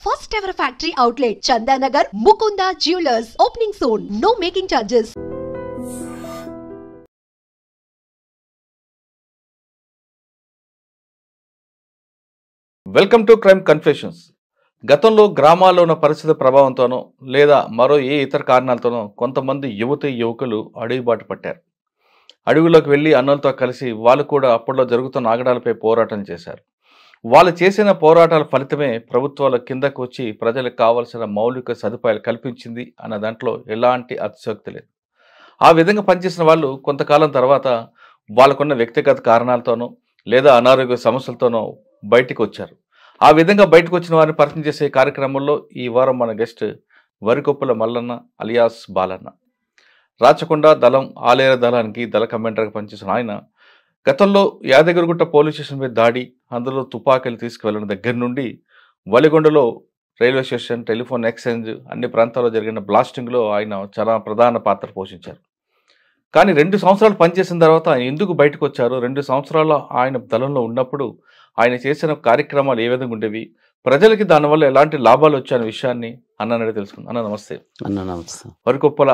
First ever factory outlet, Chandanagar, Mukunda Jewelers, opening soon. No making charges. Welcome to crime confessions. గతంలో గ్రామాల్లో ఉన్న పరిస్థితి ప్రభావంతోనో లేదా మరో ఏ ఇతర కారణాలతోనో కొంతమంది యువకులు అడవి బాట పట్టారు. అడవుల్లోకి వెళ్ళి అన్నలతో కలిసి వాళ్ళు కూడా అప్పట్లో జరుగుతున్న ఆగడాలపై పోరాటం చేశారు. వాళ్ళు చేసిన పోరాటాల ఫలితమే ప్రభుత్వాల కిందకు వచ్చి ప్రజలకు కావలసిన మౌలిక సదుపాయాలు కల్పించింది అన్న దాంట్లో ఎలాంటి అతిశయోక్తి లేదు. ఆ విధంగా పనిచేసిన వాళ్ళు కొంతకాలం తర్వాత వాళ్ళకున్న వ్యక్తిగత కారణాలతోనో లేదా అనారోగ్య సమస్యలతోనో బయటికి వచ్చారు. ఆ విధంగా బయటకు వచ్చిన వారిని పరిచయం చేసే కార్యక్రమంలో ఈ వారం మన గెస్ట్ వరికొప్పుల మల్లన్న అలియాస్ బాలన్న. రాచకొండ దళం ఆలేర దళానికి దళ కమాండర్గా పనిచేసిన ఆయన గతంలో యాదగిరిగుట్ట పోలీస్ స్టేషన్ మీద దాడి, అందులో తుపాకీలు తీసుకువెళ్ళడం దగ్గర నుండి వలిగొండలో రైల్వే స్టేషన్, టెలిఫోన్ ఎక్స్చేంజ్ అన్ని ప్రాంతాల్లో జరిగిన బ్లాస్టింగ్లో ఆయన చాలా ప్రధాన పాత్ర పోషించారు. కానీ 2 సంవత్సరాలు పనిచేసిన తర్వాత ఆయన ఎందుకు బయటకు వచ్చారు, 2 సంవత్సరాలు ఆయన దళంలో ఉన్నప్పుడు ఆయన చేసిన కార్యక్రమాలు ఏ విధంగా ఉండేవి, ప్రజలకి దానివల్ల ఎలాంటి లాభాలు వచ్చాయనే విషయాన్ని అన్ననే తెలుసుకుందాం. అన్న నమస్తే. నమస్తే. వరికొప్పల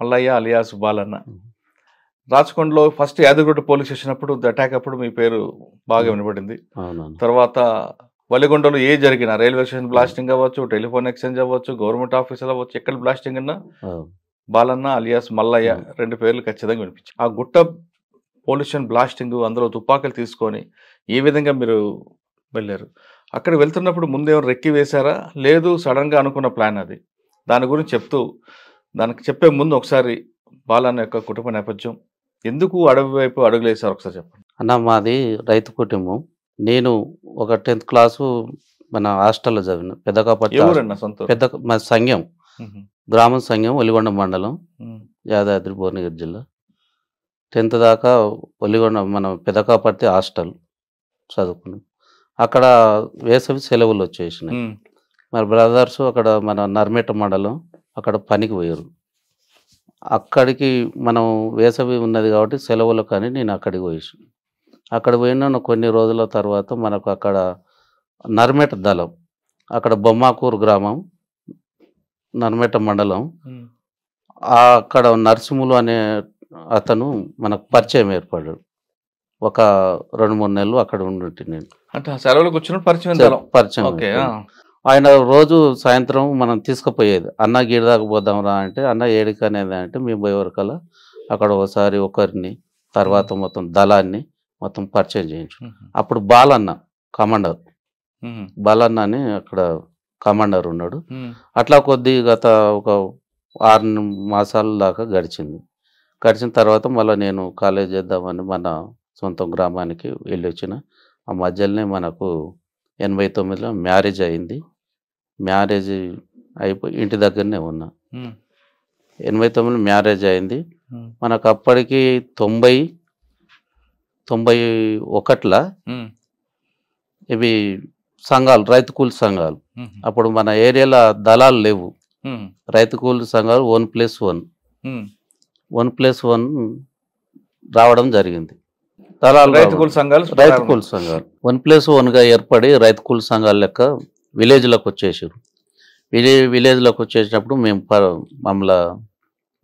మల్లయ్య అలియాస్ బాలన్న. రాచకొండలో ఫస్ట్ యాదగిరిగుట్ట పోలీస్ స్టేషన్ అప్పుడు అటాక్ అప్పుడు మీ పేరు బాగా వినపడింది. తర్వాత వలిగొండలో ఏ జరిగిన రైల్వే స్టేషన్ బ్లాస్టింగ్ అవ్వచ్చు, టెలిఫోన్ ఎక్స్చేంజ్ అవ్వచ్చు, గవర్నమెంట్ ఆఫీసులు అవ్వచ్చు, ఎక్కడ బ్లాస్టింగ్ అన్నా బాలన్న అలియాస్ మల్లయ్య 2 పేర్లు ఖచ్చితంగా వినిపించాయి. ఆ గుట్ట పోలీస్ స్టేషన్ బ్లాస్టింగ్, అందులో తుపాకులు తీసుకొని ఏ విధంగా మీరు వెళ్ళారు? అక్కడ వెళ్తున్నప్పుడు ముందేమైనా రెక్కి వేశారా, లేదు సడన్గా అనుకున్న ప్లాన్ అది? దాని గురించి చెప్తూ దానికి చెప్పే ముందు ఒకసారి బాలన్న యొక్క కుటుంబ నేపథ్యం, ఎందుకు అడవి వైపు అడుగులేసారు ఒకసారి చెప్పండి. అన్న, మాది రైతు కుటుంబం. నేను ఒక 10th క్లాసు మన హాస్టల్లో చదివిన. మా సంఘం, గ్రామం సంఘం, ఒలిగొండ మండలం, యాదాద్రి భువనగిరి జిల్లా. 10th దాకా ఒలిగొండ మన పెదకాపర్తి హాస్టల్ చదువుకున్నాం. అక్కడ వేసవి సెలవులు వచ్చేసినాయి. మరి బ్రదర్స్ అక్కడ మన నర్మేట మండలం అక్కడ పనికి పోయారు. అక్కడికి మనం వేసవి ఉన్నది కాబట్టి సెలవులు కానీ నేను అక్కడికి పోయేసి అక్కడ పోయిన కొన్ని రోజుల తర్వాత మనకు అక్కడ నర్మేట దళం, అక్కడ బొమ్మాకూరు గ్రామం, నర్మేట మండలం, అక్కడ నరసింహులు అనే అతను మనకు పరిచయం ఏర్పడ్డాడు. ఒక 2-3 నెలలు అక్కడ ఉండి నేను అంటే సెలవులకు వచ్చిన పరిచయం. ఆయన రోజు సాయంత్రం మనం తీసుకుపోయేది. అన్న గీడదాకా పోదాంరా అంటే, అన్న ఏడికి అనేది అంటే మేము పోయేవరకల్లా అక్కడ ఒకసారి ఒకరిని, తర్వాత మొత్తం దళాన్ని మొత్తం పరిచయం చేయించు. అప్పుడు బాలన్న కమాండర్, బాలన్న అని అక్కడ కమాండర్ ఉన్నాడు. అట్లా గత ఒక 6 మాసాల దాకా గడిచిన తర్వాత మళ్ళీ నేను కాలేజ్ చేద్దామని మన సొంత గ్రామానికి వెళ్ళి వచ్చిన. ఆ మధ్యలోనే మనకు 89లో మ్యారేజ్ అయింది. మ్యారేజ్ అయిపోయి ఇంటి దగ్గరనే ఉన్నా. 89లో మ్యారేజ్ అయింది. మనకు అప్పటికి 91లో ఇవి సంఘాలు, రైతు కూలి సంఘాలు. అప్పుడు మన ఏరియాలో దళాలు లేవు. రైతు కూలి సంఘాలు 1+1 రావడం జరిగింది. దళాలు రైతు కూలి సంఘాలు 1+1గా ఏర్పడి రైతు కూలి సంఘాల లెక్క విలేజ్లోకి వచ్చేసారు. విలేజ్లోకి వచ్చేసినప్పుడు మేము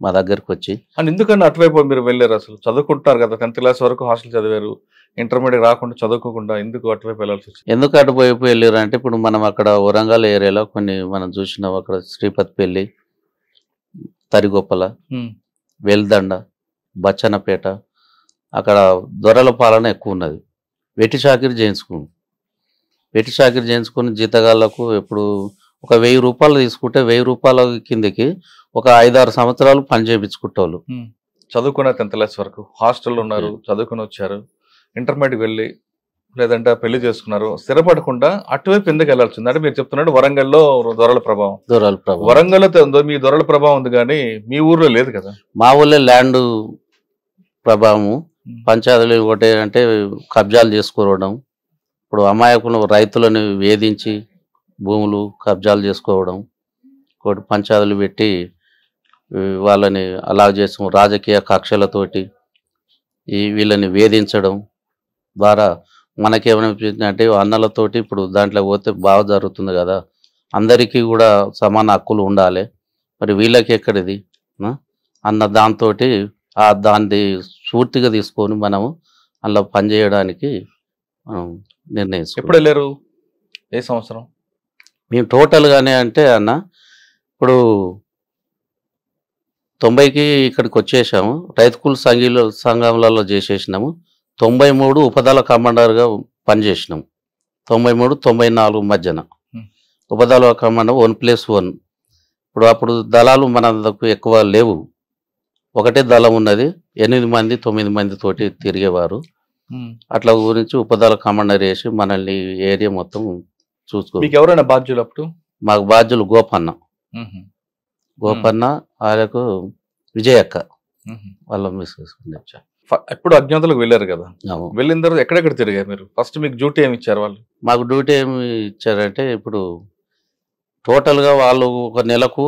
మా దగ్గరికి వచ్చి, అండ్ ఎందుకన్నా అటువైపు మీరు వెళ్ళారు? అసలు చదువుకుంటారు కదా, 10th క్లాస్ వరకు హాస్టల్ చదివారు, ఇంటర్మీడియట్ రాకుండా చదువుకోకుండా ఎందుకు అటువైపు వెళ్ళాల్సి వచ్చింది? ఎందుకు అటువైపు వెళ్ళారు అంటే, ఇప్పుడు మనం అక్కడ వరంగల్ ఏరియాలో కొన్ని మనం చూసినాం. అక్కడ శ్రీపతిపల్లి, తరిగొప్పల, వెల్దండ, బచ్చన్నపేట, అక్కడ దొరల పాలన ఎక్కువ ఉన్నది. వెట్టి చాకిరి చేయించుకుని జీతగాళ్లకు ఎప్పుడు ఒక 1000 రూపాయలు తీసుకుంటే 1000 రూపాయల కిందకి ఒక 5-6 సంవత్సరాలు పని చేయించుకుంటేవాళ్ళు. చదువుకున్న 10th క్లాస్ వరకు హాస్టల్లో ఉన్నారు, చదువుకుని వచ్చారు, ఇంటర్మీడియట్ వెళ్ళి లేదంటే పెళ్లి చేసుకున్నారు, స్థిరపడకుండా అటువైపు ఎందుకు వెళ్ళాల్సింది? అంటే మీరు చెప్తున్నాడు వరంగల్లో దొరల ప్రభావం. వరంగల్లో మీ దొరల ప్రభావం ఉంది కానీ మీ ఊర్లో లేదు కదా. మా ఊళ్ళో ల్యాండ్ ప్రభావము, పంచాయతీలు ఒకటి అంటే కబ్జాలు చేసుకోవడం, ఇప్పుడు అమాయకులు రైతులను వేధించి భూములు కబ్జాలు చేసుకోవడం, ఒకటి పంచాయతీలు పెట్టి వాళ్ళని అలా చేస్తాం, రాజకీయ కక్షలతోటి వీళ్ళని వేధించడం ద్వారా మనకేమనిపించింది అంటే అన్నలతోటి ఇప్పుడు దాంట్లో పోతే బాగా జరుగుతుంది కదా అందరికీ కూడా సమాన హక్కులు ఉండాలి, మరి వీళ్ళకి ఎక్కడిది అన్న దాంతో దాన్ని స్ఫూర్తిగా తీసుకొని మనము అలా పనిచేయడానికి మనం నిర్ణయించుకున్నాం. ఎప్పుడు వెళ్ళారు, ఏ సంవత్సరం? మేము టోటల్గానే అంటే అన్న ఇప్పుడు 90కి ఇక్కడికి వచ్చేసాము, రైతు కూలి సంఘాలలో చేసేసినాము. 93 ఉపదళ కమాండర్గా పనిచేసినాము. 93, 94 మధ్యన ఉపదళ కమాండర్ 1+1. అప్పుడు దళాలు మనకు ఎక్కువ లేవు, ఒకటే దళం ఉన్నది, 8 మంది 9 మంది తోటి తిరిగేవారు. అట్లా గురించి ఉపదళ కమాండర్ వేసి మనల్ని ఏరియా మొత్తం చూసుకో. మీకు ఎవరైనా బాధ్యులు అప్పుడు? మాకు బాధ్యులు గోపన్న, వాళ్ళకు విజయక్క వాళ్ళ మిస్సెస్. ఎప్పుడు అజ్ఞాతులకు వెళ్ళారు కదా, వెళ్ళిన తర్వాత ఎక్కడెక్కడ తిరిగారు మీరు? ఫస్ట్ మీకు డ్యూటీ ఏమి ఇచ్చారు వాళ్ళు? మాకు డ్యూటీ ఏమి ఇచ్చారంటే ఇప్పుడు టోటల్గా వాళ్ళు ఒక నెలకు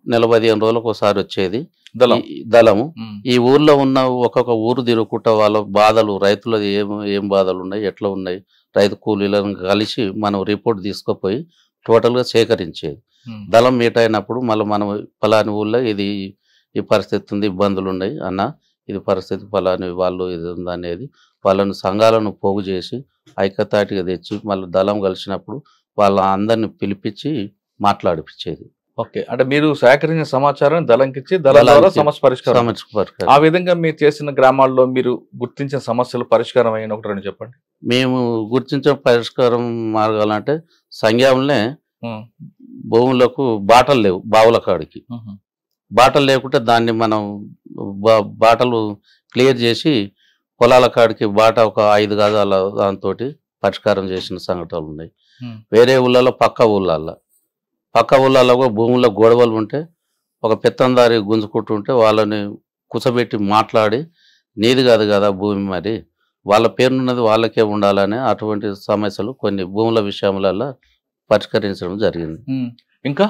15 రోజులకు ఒకసారి వచ్చేది దళము. ఈ ఊర్లో ఉన్న ఒక్కొక్క ఊరు తిరుగుకుంటా వాళ్ళ బాధలు, రైతుల ఏం బాధలు ఉన్నాయి, ఎట్లా ఉన్నాయి, రైతు కూలీలను కలిసి మనం రిపోర్ట్ తీసుకుపోయి టోటల్గా సేకరించేది. దళం మీట్ అయినప్పుడు మళ్ళీ మనం ఫలాని ఊళ్ళో ఇది ఈ పరిస్థితి ఉంది, ఇబ్బందులు ఉన్నాయి అన్న, ఇది పరిస్థితి ఫలాని వాళ్ళు ఇది ఉందనేది వాళ్ళను సంఘాలను పోగు చేసి ఐక్యతాటిగా తెచ్చి మళ్ళీ దళం కలిసినప్పుడు వాళ్ళ అందరిని పిలిపించి మాట్లాడిపించేది. ఓకే, అంటే మీరు సేకరించిన సమాచారాన్ని దళంకిచ్చి దళం ద్వారా సమస్య పరిష్కారం. ఆ విధంగా మీరు చేసిన గ్రామాల్లో మీరు గుర్తించిన సమస్యలు పరిష్కారం అయిన ఒకటి రెండు చెప్పండి. మేము గుర్తించిన పరిష్కారం మార్గాలంటే సంఘంలోనే భూములకు బాటలు లేవు, బావుల కాడికి బాటలు లేకుంటే దాన్ని మనం బాటలు క్లియర్ చేసి పొలాల కాడికి బాట ఒక 5 గజాల దాంతో పరిష్కారం చేసిన సంఘటనలు ఉన్నాయి. వేరే ఊళ్ళలో పక్క ఊళ్ళలో కూడా భూముల్లో గొడవలు ఉంటే ఒక పెత్తందారి గుంజుకుంటుంటే వాళ్ళని కుసబెట్టి మాట్లాడి నీది కాదు కదా భూమి, మరి వాళ్ళ పేరున్నది వాళ్ళకే ఉండాలని అటువంటి సమస్యలు కొన్ని భూముల విషయంలో పరిష్కరించడం జరిగింది. ఇంకా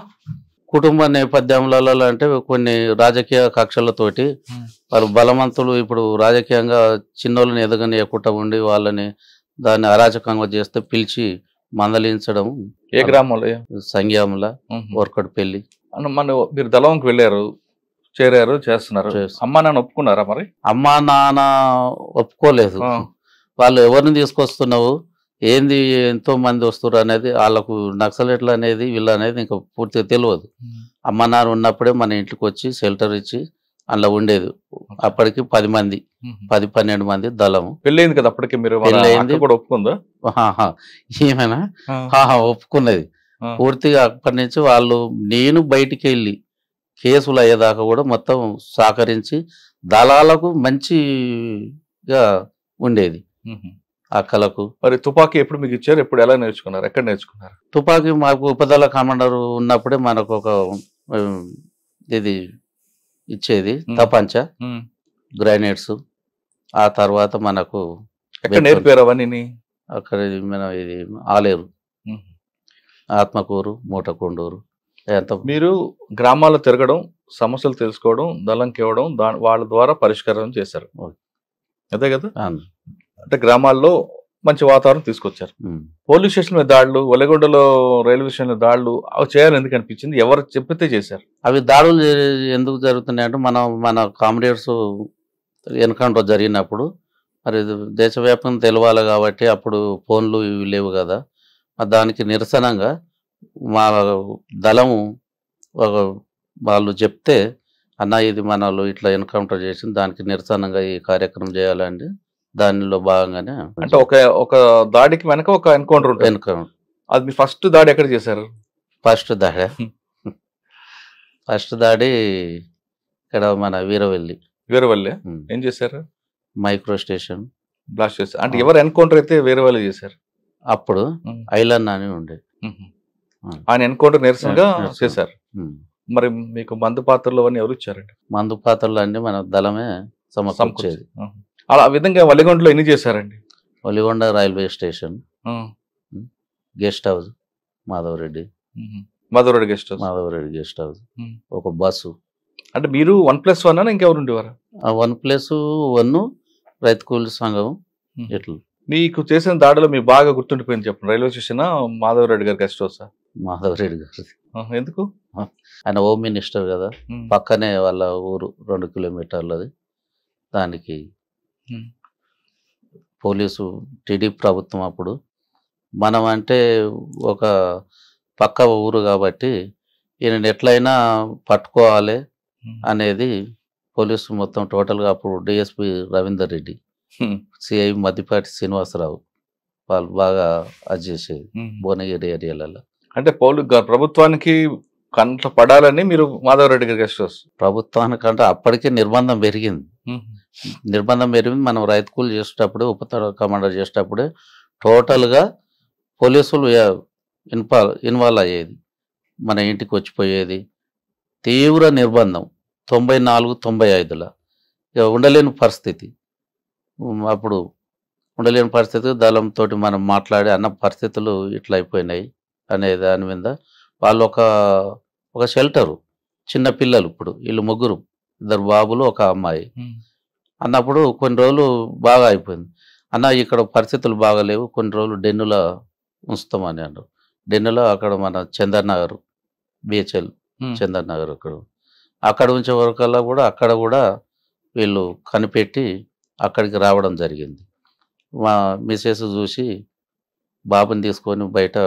కుటుంబ నేపథ్యంలో అంటే కొన్ని రాజకీయ కక్షలతోటి వాళ్ళు బలవంతులు ఇప్పుడు రాజకీయంగా చిన్నోళ్ళని ఎదగనియకుండా ఉండి వాళ్ళని దాన్ని అరాచకంగా చేస్తే పిలిచి మందలించడం. ఏ గ్రామంలో? సంఘంలో ఓర్కట్పల్లి. మన మీరు దళంకి వెళ్ళారు, చేరారు, చేస్తున్నారు. అమ్మా నాన్న ఒప్పుకున్నారా? మరి అమ్మా నాన్న ఒప్పుకోలేదు. వాళ్ళు ఎవరిని తీసుకొస్తున్నావు, ఏంది ఎంతో మంది వస్తున్నారు అనేది వాళ్ళకు నక్సలెట్లు అనేది వీళ్ళు అనేది ఇంకా పూర్తిగా తెలియదు. అమ్మ నాన్న ఉన్నప్పుడే మన ఇంటికి వచ్చి షెల్టర్ ఇచ్చి అందులో ఉండేది. అప్పటికి 10 మంది 10-12 మంది దళము. పెళ్ళైంది కదా అప్పటికి? మీరు పెళ్ళైంది ఒప్పుకుందా? ఏమైనా ఒప్పుకున్నది పూర్తిగా. అప్పటి నుంచి వాళ్ళు నేను బయటికి వెళ్ళి కేసులు అయ్యేదాకా కూడా మొత్తం సహకరించి దళాలకు మంచిగా ఉండేది. అక్కలకు. మరి తుపాకీ ఎప్పుడు మీకు ఇచ్చారు? ఎప్పుడు, ఎలా నేర్చుకున్నారు, ఎక్కడ నేర్చుకున్నారు? తుపాకీ మాకు ఉపదళ కమాండర్ ఉన్నప్పుడే మనకు ఒక ఇది ఇచ్చేది, తపంచ, గ్రైనేడ్స్. ఆ తర్వాత మనకు ఎక్కడ నేర్పారు అవన్నీ? అక్కడ మన ఇది ఆలేరు, ఆత్మకూరు, మూటకొండూరు. మీరు గ్రామాల్లో తిరగడం, సమస్యలు తెలుసుకోవడం, దళంకి ఇవ్వడం, వాళ్ళ ద్వారా పరిష్కారం చేశారు, అదే కదా? అంటే గ్రామాల్లో మంచి వాతావరణం తీసుకొచ్చారు. పోలీస్ స్టేషన్ మీద దాడులు, ఒలగొండలో రైల్వే స్టేషన్ మీద దాడులు అవి చేయాలని ఎందుకు అనిపించింది? ఎవరు చెప్పితే చేశారు? అవి దాడులు ఎందుకు జరుగుతున్నాయి అంటే మన కామ్రేడ్స్ ఎన్కౌంటర్ జరిగినప్పుడు మరి దేశవ్యాప్తంగా తెలవాలి కాబట్టి అప్పుడు ఫోన్లు ఇవి లేవు కదా. దానికి నిరసనంగా మా దళము వాళ్ళు చెప్తే, అన్న ఇది మనలో ఇట్లా ఎన్కౌంటర్ చేసింది, దానికి నిరసనంగా ఈ కార్యక్రమం చేయాలండి. దానిలో భాగంగానే అంటే ఒక దాడికి వెనక ఒక ఎన్కౌంటర్ ఉంటుంది. అది మీ ఫస్ట్ దాడి ఎక్కడ చేశారు? ఫస్ట్ దాడి ఇక్కడ మన వీరవల్లి. ఏం చేశారు? మైక్రో స్టేషన్ బ్లాస్ట్ చేశారు. అంటే ఎవరు ఎన్కౌంటర్ అయితే వీరవల్లి చేశారు? అప్పుడు ఐలన్ అని ఉండే ఆయన ఎన్కౌంటర్ నిరసనగా చేశారు. మరి మీకు మందు పాత్రలు అవన్నీ ఎవరు ఇచ్చారండి? మందు పాత్రలు అన్ని మన దళమే సమకూర్చేది. అలా విధంగా వలిగొండలో ఎన్ని చేశారండి? Valigonda railway station, guest house Madhavareddy guest house, ఒక బస్సు. అంటే మీరు 1+1 ఇంకెవరు ఉండేవారు? 1+1 రైతు కూలి సంఘం. ఎట్లు మీకు చేసిన దాడిలో మీకు బాగా గుర్తుండిపోయింది చెప్పండి. రైల్వే స్టేషన్, మాధవరెడ్డి గారి గెస్ట్ హౌస్? మాధవరెడ్డి గారిది. ఎందుకు? ఆయన హోమ్ మినిస్టర్ కదా, పక్కనే వాళ్ళ ఊరు 2 కిలోమీటర్లది. దానికి పోలీసు టీడీపీ ప్రభుత్వం అప్పుడు, మనం అంటే ఒక పక్క ఊరు కాబట్టి ఈయన ఎట్లయినా పట్టుకోవాలి అనేది పోలీసు మొత్తం టోటల్గా అప్పుడు డిఎస్పి రవీందర్ రెడ్డి, సిఐ మద్దిపాటి శ్రీనివాసరావు వాళ్ళు బాగా అది చేసేది భువనగిరి ఏరియాలలో. అంటే ప్రభుత్వానికి కంట్లో పడాలని మీరు మాధవరెడ్డి గారికి గెస్ట్ హౌస్ ప్రభుత్వానికంటే అప్పటికే నిర్బంధం పెరిగింది. మనం రైతు కూలి చేసేటప్పుడు, ఉప కమాండర్ చేసేటప్పుడే టోటల్గా పోలీసులు ఇన్వాల్వ్ అయ్యేది, మన ఇంటికి వచ్చిపోయేది. తీవ్ర నిర్బంధం 94-95లో ఇక ఉండలేని పరిస్థితి. అప్పుడు ఉండలేని పరిస్థితి, దళంతో మనం మాట్లాడి అన్న పరిస్థితులు ఇట్లా అయిపోయినాయి అనే దాని మీద వాళ్ళు ఒక షెల్టరు, చిన్న పిల్లలు, ఇప్పుడు వీళ్ళు 3 2 బాబులు 1 అమ్మాయి అన్నప్పుడు కొన్ని రోజులు బాగా అయిపోయింది. అన్న ఇక్కడ పరిస్థితులు బాగాలేవు, కొన్ని రోజులు డెన్నులో ఉంచుతామని అన్నారు. డెన్నులో అక్కడ మన చందర్ నగర్, బిహెచ్ఎల్ చందర్ నగర్ అక్కడ ఉంచే వరకల్లా కూడా అక్కడ కూడా వీళ్ళు కనిపెట్టి అక్కడికి రావడం జరిగింది. మా మిసెస్ చూసి బాబుని తీసుకొని బయట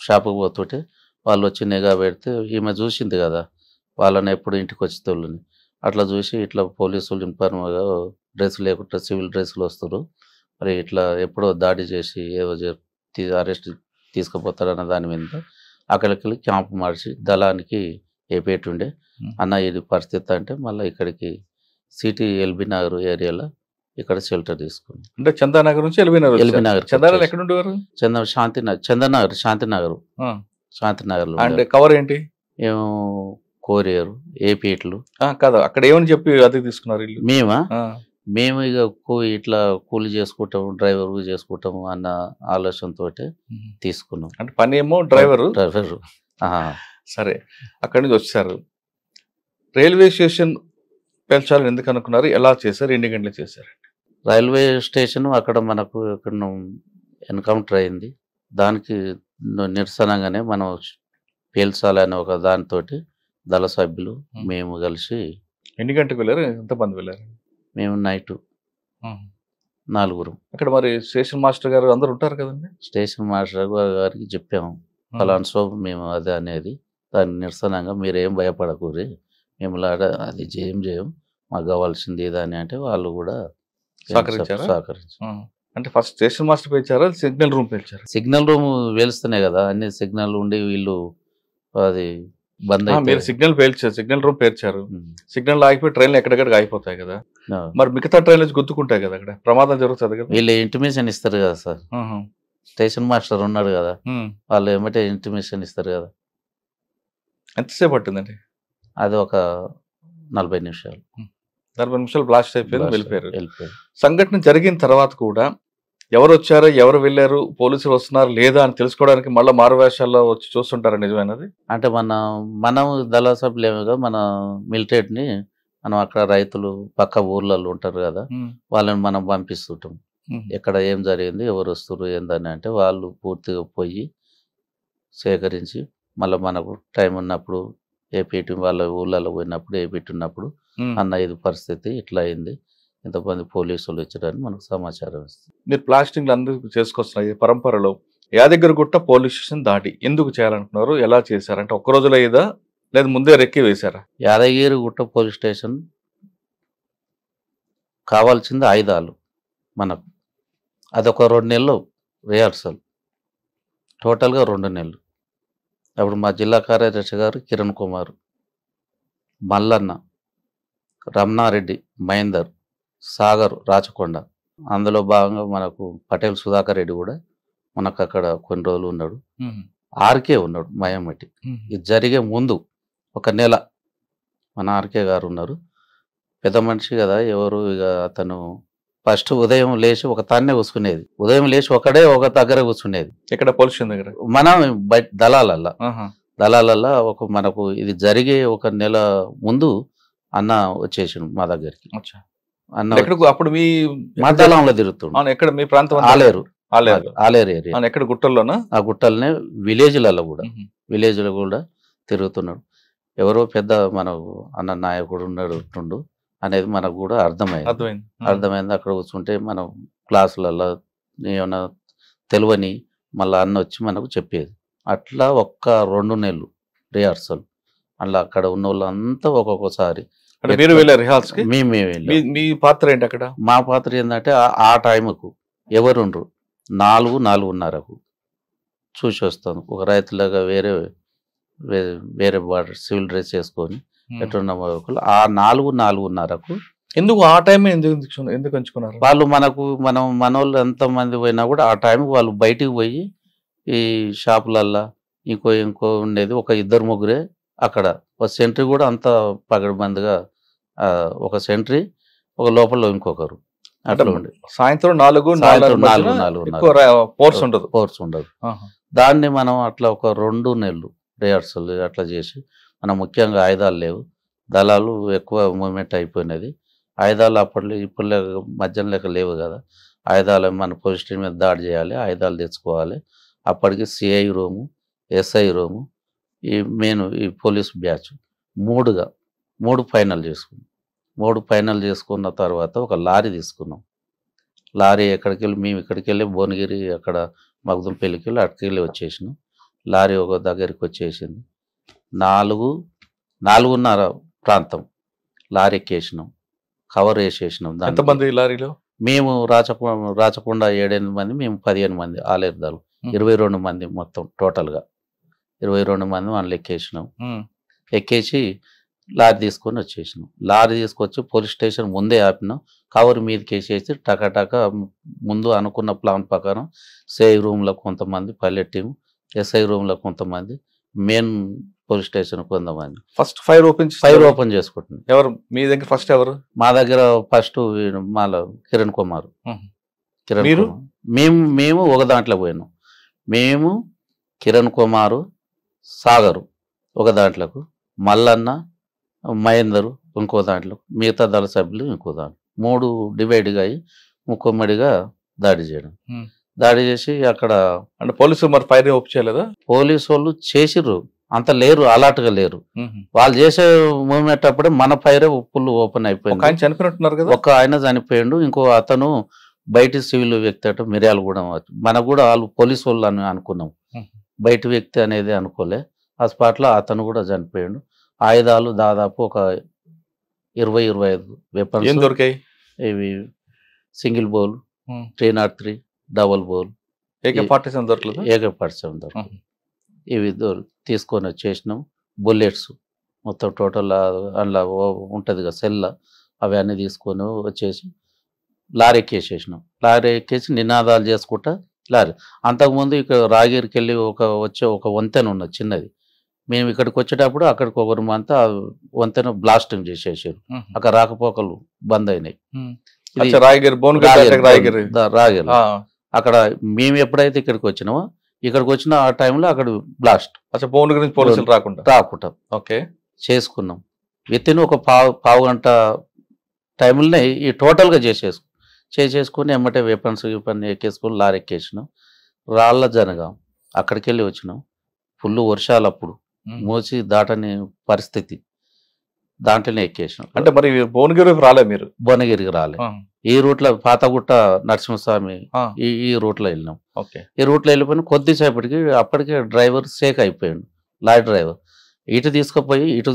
షాపుకి పోతుంటే వాళ్ళు వచ్చి నిఘా పెడితే ఈమె చూసింది కదా వాళ్ళని ఎప్పుడు ఇంటికి వచ్చేతోళ్ళని, అట్లా చూసి ఇట్లా పోలీసులు ఇన్ఫార్మ్గా డ్రెస్ లేకుండా సివిల్ డ్రెస్సులు వస్తారు, మరి ఇట్లా ఎప్పుడో దాడి చేసి ఏవో అరెస్ట్ తీసుకుపోతారన్న దాని మీద అక్కడికి క్యాంప్ మార్చి దళానికి ఏపేటుండే. అన్న ఇది పరిస్థితి అంటే మళ్ళీ ఇక్కడికి సిటీ ఎల్బీ నగర్ ఏరియాలో ఇక్కడ షెల్టర్ తీసుకున్నాం. అంటే చందానగర్ నుంచి ఎల్బీ నగర్. శాంతినగర్ అంటే కవర్ ఏంటి? ఏమో కోరియరు, ఏపీట్లు కదా. అక్కడ ఏమని చెప్పి అది తీసుకున్నారు మేము ఇక ఇట్లా కూలి చేసుకుంటాము, డ్రైవర్ చేసుకుంటాము అన్న ఆలోచనతో తీసుకున్నాం. అంటే పని ఏమో డ్రైవరు. సరే, అక్కడి నుంచి వచ్చారు. రైల్వే స్టేషన్ పెంచాలని ఎందుకు అనుకున్నారు? ఎలా చేశారు? ఎన్ని గంటలు చేశారు? రైల్వే స్టేషన్ అక్కడ మనకు ఎన్కౌంటర్ అయింది. దానికి నిరసనగానే మనం పేల్చాలని ఒక దానితో దళ సభ్యులు మేము కలిసి. ఎన్ని గంటలకు వెళ్ళారు? ఎంతమంది వెళ్ళారు? మేము నైట్ 4. అక్కడ మరి స్టేషన్ మాస్టర్ గారు అందరు ఉంటారు కదండి. స్టేషన్ మాస్టర్ గారికి చెప్పాము ఫలానా సో మేము అదే అనేది, దాని నిరసనంగా మీరేం భయపడకూరి, మేము అది చేయం, మాకు కావాల్సింది ఏదని అంటే వాళ్ళు కూడా సహకరించారు. అంటే ఫస్ట్ స్టేషన్ మాస్టర్ పేర్చారా, సిగ్నల్ రూమ్ పేర్చారు? సిగ్నల్ రూమ్ వేలుస్తున్నాయి కదా, అన్ని సిగ్నల్ ఉండి వీళ్ళు అది బంద్ అయ్యి. మీరు సిగ్నల్ పేల్చారు, సిగ్నల్ రూమ్ పేర్చారు. సిగ్నల్ ఆగిపోయి ట్రైన్లు ఎక్కడెక్కడికి ఆగిపోతాయి కదా, మరి మిగతా ట్రైన్లు గుర్తుకుంటాయి కదా, అక్కడ ప్రమాదం జరుగుతుంది కదా. వీళ్ళు ఇంటిమేషన్ ఇస్తారు కదా సార్, స్టేషన్ మాస్టర్ ఉన్నాడు కదా, వాళ్ళు ఏమంటే ఇంటిమేషన్ ఇస్తారు కదా. ఎంతసేపు పట్టిందండి? అది ఒక 40 నిమిషాలు. 40 నిమిషాలు బ్లాస్ట్ అయిపోయింది, వెళ్ళిపోయారు. సంఘటన జరిగిన తర్వాత కూడా ఎవరు వచ్చారో, ఎవరు వెళ్ళారు, పోలీసులు వస్తున్నారు లేదా అని తెలుసుకోవడానికి మళ్ళీ మారువేషాల్లో వచ్చి చూస్తుంటారా? నిజమైనది అంటే మనం దళ సభ్యులేముగా మన మిలిటరీని మనం అక్కడ రైతులు పక్క ఊర్లలో ఉంటారు కదా, వాళ్ళని మనం పంపిస్తుంటాం. ఎక్కడ ఏం జరిగింది, ఎవరు వస్తారు ఏందని అంటే వాళ్ళు పూర్తిగా పోయి సేకరించి మళ్ళీ మనకు టైం ఉన్నప్పుడు ఏపీటీ వాళ్ళ ఊళ్ళలో పోయినప్పుడు ఏపీటీ ఉన్నప్పుడు అన్న ఇది పరిస్థితి ఇట్లా అయింది, ఇంతమంది పోలీసులు వచ్చారని మనకు సమాచారం ఇస్తుంది. మీరు ప్లాస్టింగ్ అందరూ చేసుకొస్తున్నారు ఈ పరంపరలో. యాదగిరిగుట్ట పోలీస్ స్టేషన్ దాడి ఎందుకు చేయాలనుకున్నారు? ఎలా చేశారంటే ఒక్క రోజులో అయ్యేదా లేదా ముందే రెక్కి వేశారా? యాదగిరిగుట్ట పోలీస్ స్టేషన్ కావాల్సింది ఆయుధాలు మనకు. అదొక 2 నెలలు రిహార్సల్, టోటల్గా 2 నెలలు. అప్పుడు మా జిల్లా కార్యదర్శి గారు కిరణ్ కుమార్, మల్లన్న, రమణారెడ్డి, మహేందర్, సాగర్, రాచకొండ, అందులో భాగంగా మనకు పటేల్ సుధాకర్ రెడ్డి కూడా మనకు అక్కడ కొన్ని రోజులు ఉన్నాడు. ఆర్కే ఉన్నాడు మయమటి. ఇది జరిగే ముందు 1 నెల మన ఆర్కే గారు ఉన్నారు. పెద్ద మనిషి కదా, ఎవరు ఇక అతను ఫస్ట్ ఉదయం లేచి ఒక తాన్నే కూర్చునేది, ఉదయం లేచి ఒకడే ఒక దగ్గర కూర్చునేది. ఇక్కడ పోలీస్ స్టేషన్ దగ్గర మనం బయట దళాలల్లా ఒక మనకు ఇది జరిగే 1 నెల ముందు అన్న వచ్చేసిండు మా దగ్గరికి. అన్న అప్పుడు మీ మా దళంలో తిరుగుతుండు. ఎక్కడ మీ ప్రాంతం? ఆలేరు ఆలేరు ఏరియా. ఎక్కడ గుట్టల్లోనా? ఆ గుట్టలనే విలేజ్లలో కూడా తిరుగుతున్నాడు. ఎవరో పెద్ద మన అన్న నాయకుడు ఉన్నాడు అనేది మనకు కూడా అర్థమైంది. అక్కడ కూర్చుంటే మనం క్లాసులలో ఏమైనా తెలియని మళ్ళీ అన్న వచ్చి మనకు చెప్పేది. అట్లా 1-2 నెలలు రిహార్సల్. అలా అక్కడ ఉన్న వాళ్ళంతా ఒక్కొక్కసారి మీరు వెళ్ళారు రిహార్సల్కి? మేమే వెళ్ళాం. మీ పాత్ర ఏంటి అక్కడ? మా పాత్ర ఏంటంటే ఆ టైంకు ఎవరుండ్రు 4-4:30కు చూసి వస్తాను. ఒక రైతులాగా వేరే సివిల్ డ్రెస్ వేసుకొని ఎట్లున్న ఆ 4-4:30కు. ఎందుకు ఆ టైం ఎందుకు ఎంచుకున్నారు వాళ్ళు? మనోళ్ళు ఎంతమంది పోయినా కూడా ఆ టైంకి వాళ్ళు బయటికి పోయి ఈ షాపులల్లా ఇంకో ఉండేది ఒక 2-3 అక్కడ. ఒక సెంట్రీ కూడా అంత పగడబందిగా, ఒక సెంట్రీ ఒక లోపల ఇంకొకరు అట్లా ఉండే. సాయంత్రం 4 ఫోర్స్ ఉండదు. దాన్ని మనం అట్లా ఒక 2 నెలలు రిహార్సల్ అట్లా చేసి, మనం ముఖ్యంగా ఆయుధాలు లేవు, దళాలు ఎక్కువ మూవ్మెంట్ అయిపోయినది. ఆయుధాలు అప్పట్లో ఇప్పుడు మధ్యలో లేక లేవు కదా. ఆయుధాలు మన పోలీస్ స్టేషన్ మీద దాడి చేయాలి, ఆయుధాలు తెచ్చుకోవాలి. అప్పటికి సిఐ రూము, ఎస్ఐ రూము, ఈ పోలీస్ బ్యాచ్ 3 ఫైనల్ చేసుకున్నాం. 3 ఫైనల్ చేసుకున్న తర్వాత ఒక లారీ తీసుకున్నాం. లారీ మేము ఇక్కడికి వెళ్ళి భువనగిరి అక్కడ మగ్దుంపల్లికి వెళ్ళి అక్కడికి వెళ్ళి వచ్చేసినాం. లారీ ఒక దగ్గరికి వచ్చేసింది. 4-4:30 ప్రాంతం లారీ ఎక్కేసినాం, కవర్ వేసేసినాం. ఎంతమంది లారీలో? మేము రాచకొండ 7-8 మంది, మేము 15 మంది ఆలేరు దళం. 22 మంది మొత్తం టోటల్గా 22 మంది మనం ఎక్కేసి లారీ తీసుకొని వచ్చేసినాం. లారీ తీసుకొచ్చి పోలీస్ స్టేషన్ ముందే ఆపినాం. కవర్ మీదకి వేసేసి టకాటక ముందు అనుకున్న ప్లాన్ ప్రకారం సిఐ రూమ్లో కొంతమంది, పైలట్ టీం, ఎస్ఐ రూమ్లో కొంతమంది, మెయిన్ పోలీస్ స్టేషన్ కొంతమంది. ఫస్ట్ ఫైర్ ఓపెన్ చేసుకుంటున్నాం. ఎవరు మీ దగ్గర ఫస్ట్? ఎవరు మా దగ్గర ఫస్ట్ కిరణ్ కుమార్. మేము ఒక దాంట్లో పోయినాం. మేము కిరణ్ కుమారు, సాగరు ఒక దాంట్లోకు, మల్లన్న, మహేందరు ఇంకో దాంట్లో, మిగతా దళ సభ్యులు ఇంకో దాంట్లో. 3 డివైడ్గా అయ్యి ముక్కమ్మడిగా దాడి చేయడం. దాడి చేసి అక్కడ అంటే పోలీసులు మరి ఫైర్ ఓపెన్ చేయలేదా? పోలీసు వాళ్ళు చేసిర్రు, అంత లేరు, అలర్ట్గా లేరు. వాళ్ళు చేసే మూవ్మెంట్ అప్పుడే మన ఫైర్ ఫుల్ ఓపెన్ అయిపోయింది. చనిపోయినట్టున్నారు కదా? ఒక ఆయన చనిపోయిండు, ఇంకో అతను బయట సివిల్ వ్యక్తి అట, మిర్యాలగూడెం. మనకు కూడా వాళ్ళు పోలీసు వాళ్ళు అని అనుకున్నాం, బయట వ్యక్తి అనేది అనుకోలే. ఆ స్పాట్లో అతను కూడా చనిపోయాడు. ఆయుధాలు దాదాపు ఒక 20-25 వెపన్స్ దొరికాయి. ఇవి single bowl, 303 double bowl, AK-47 దొరకలేదు. AK-47 దొరకలేదు. ఇవి తీసుకొని వచ్చేసినాం. బుల్లెట్స్ మొత్తం టోటల్ అందులో ఉంటుంది కదా సెల్ల, అవి అన్నీ తీసుకొని వచ్చేసి లారీ ఎక్కేసేసినాం. లారీ ఎక్కేసి నినాదాలు చేసుకుంటా లారీ. అంతకుముందు ఇక్కడ రాగిరికి వెళ్ళి ఒక వంతెన ఉన్నది చిన్నది. మేము ఇక్కడికి వచ్చేటప్పుడు అక్కడికి ఒకరు అంతా వంతెన బ్లాస్టింగ్ చేసేసారు. అక్కడ రాకపోకలు బంద్ అయినాయి. రాగిరి అక్కడ మేము ఎప్పుడైతే ఇక్కడికి వచ్చిన ఆ టైంలో అక్కడ బ్లాస్ట్. పోలీసులు రాకుండా ఓకే చేసుకున్నాం. వితిన్ ఒక పావు గంట టైంలోనే ఈ టోటల్గా చేసేసుకుని ఎమ్మటే వెపన్స్ ఎక్కేసుకొని లారీ ఎక్కేసినాం. రాళ్ళ జనగాం అక్కడికి వెళ్ళి వచ్చినాం. ఫుల్ వర్షాలు అప్పుడు, మోసి దాటని పరిస్థితి, దాంట్లోనే ఎక్కేసినాం. అంటే మరి భువనగిరికి రాలే మీరు? భువనగిరికి రాలే. ఈ రూట్లో పాతగుట్ట నరసింహస్వామి ఈ రూట్లో వెళ్ళినాం. ఈ రూట్లో వెళ్ళిపోయిన కొద్దిసేపటికి అప్పటికే డ్రైవర్ సేక్ అయిపోయాడు. లారీ డ్రైవర్ ఇటు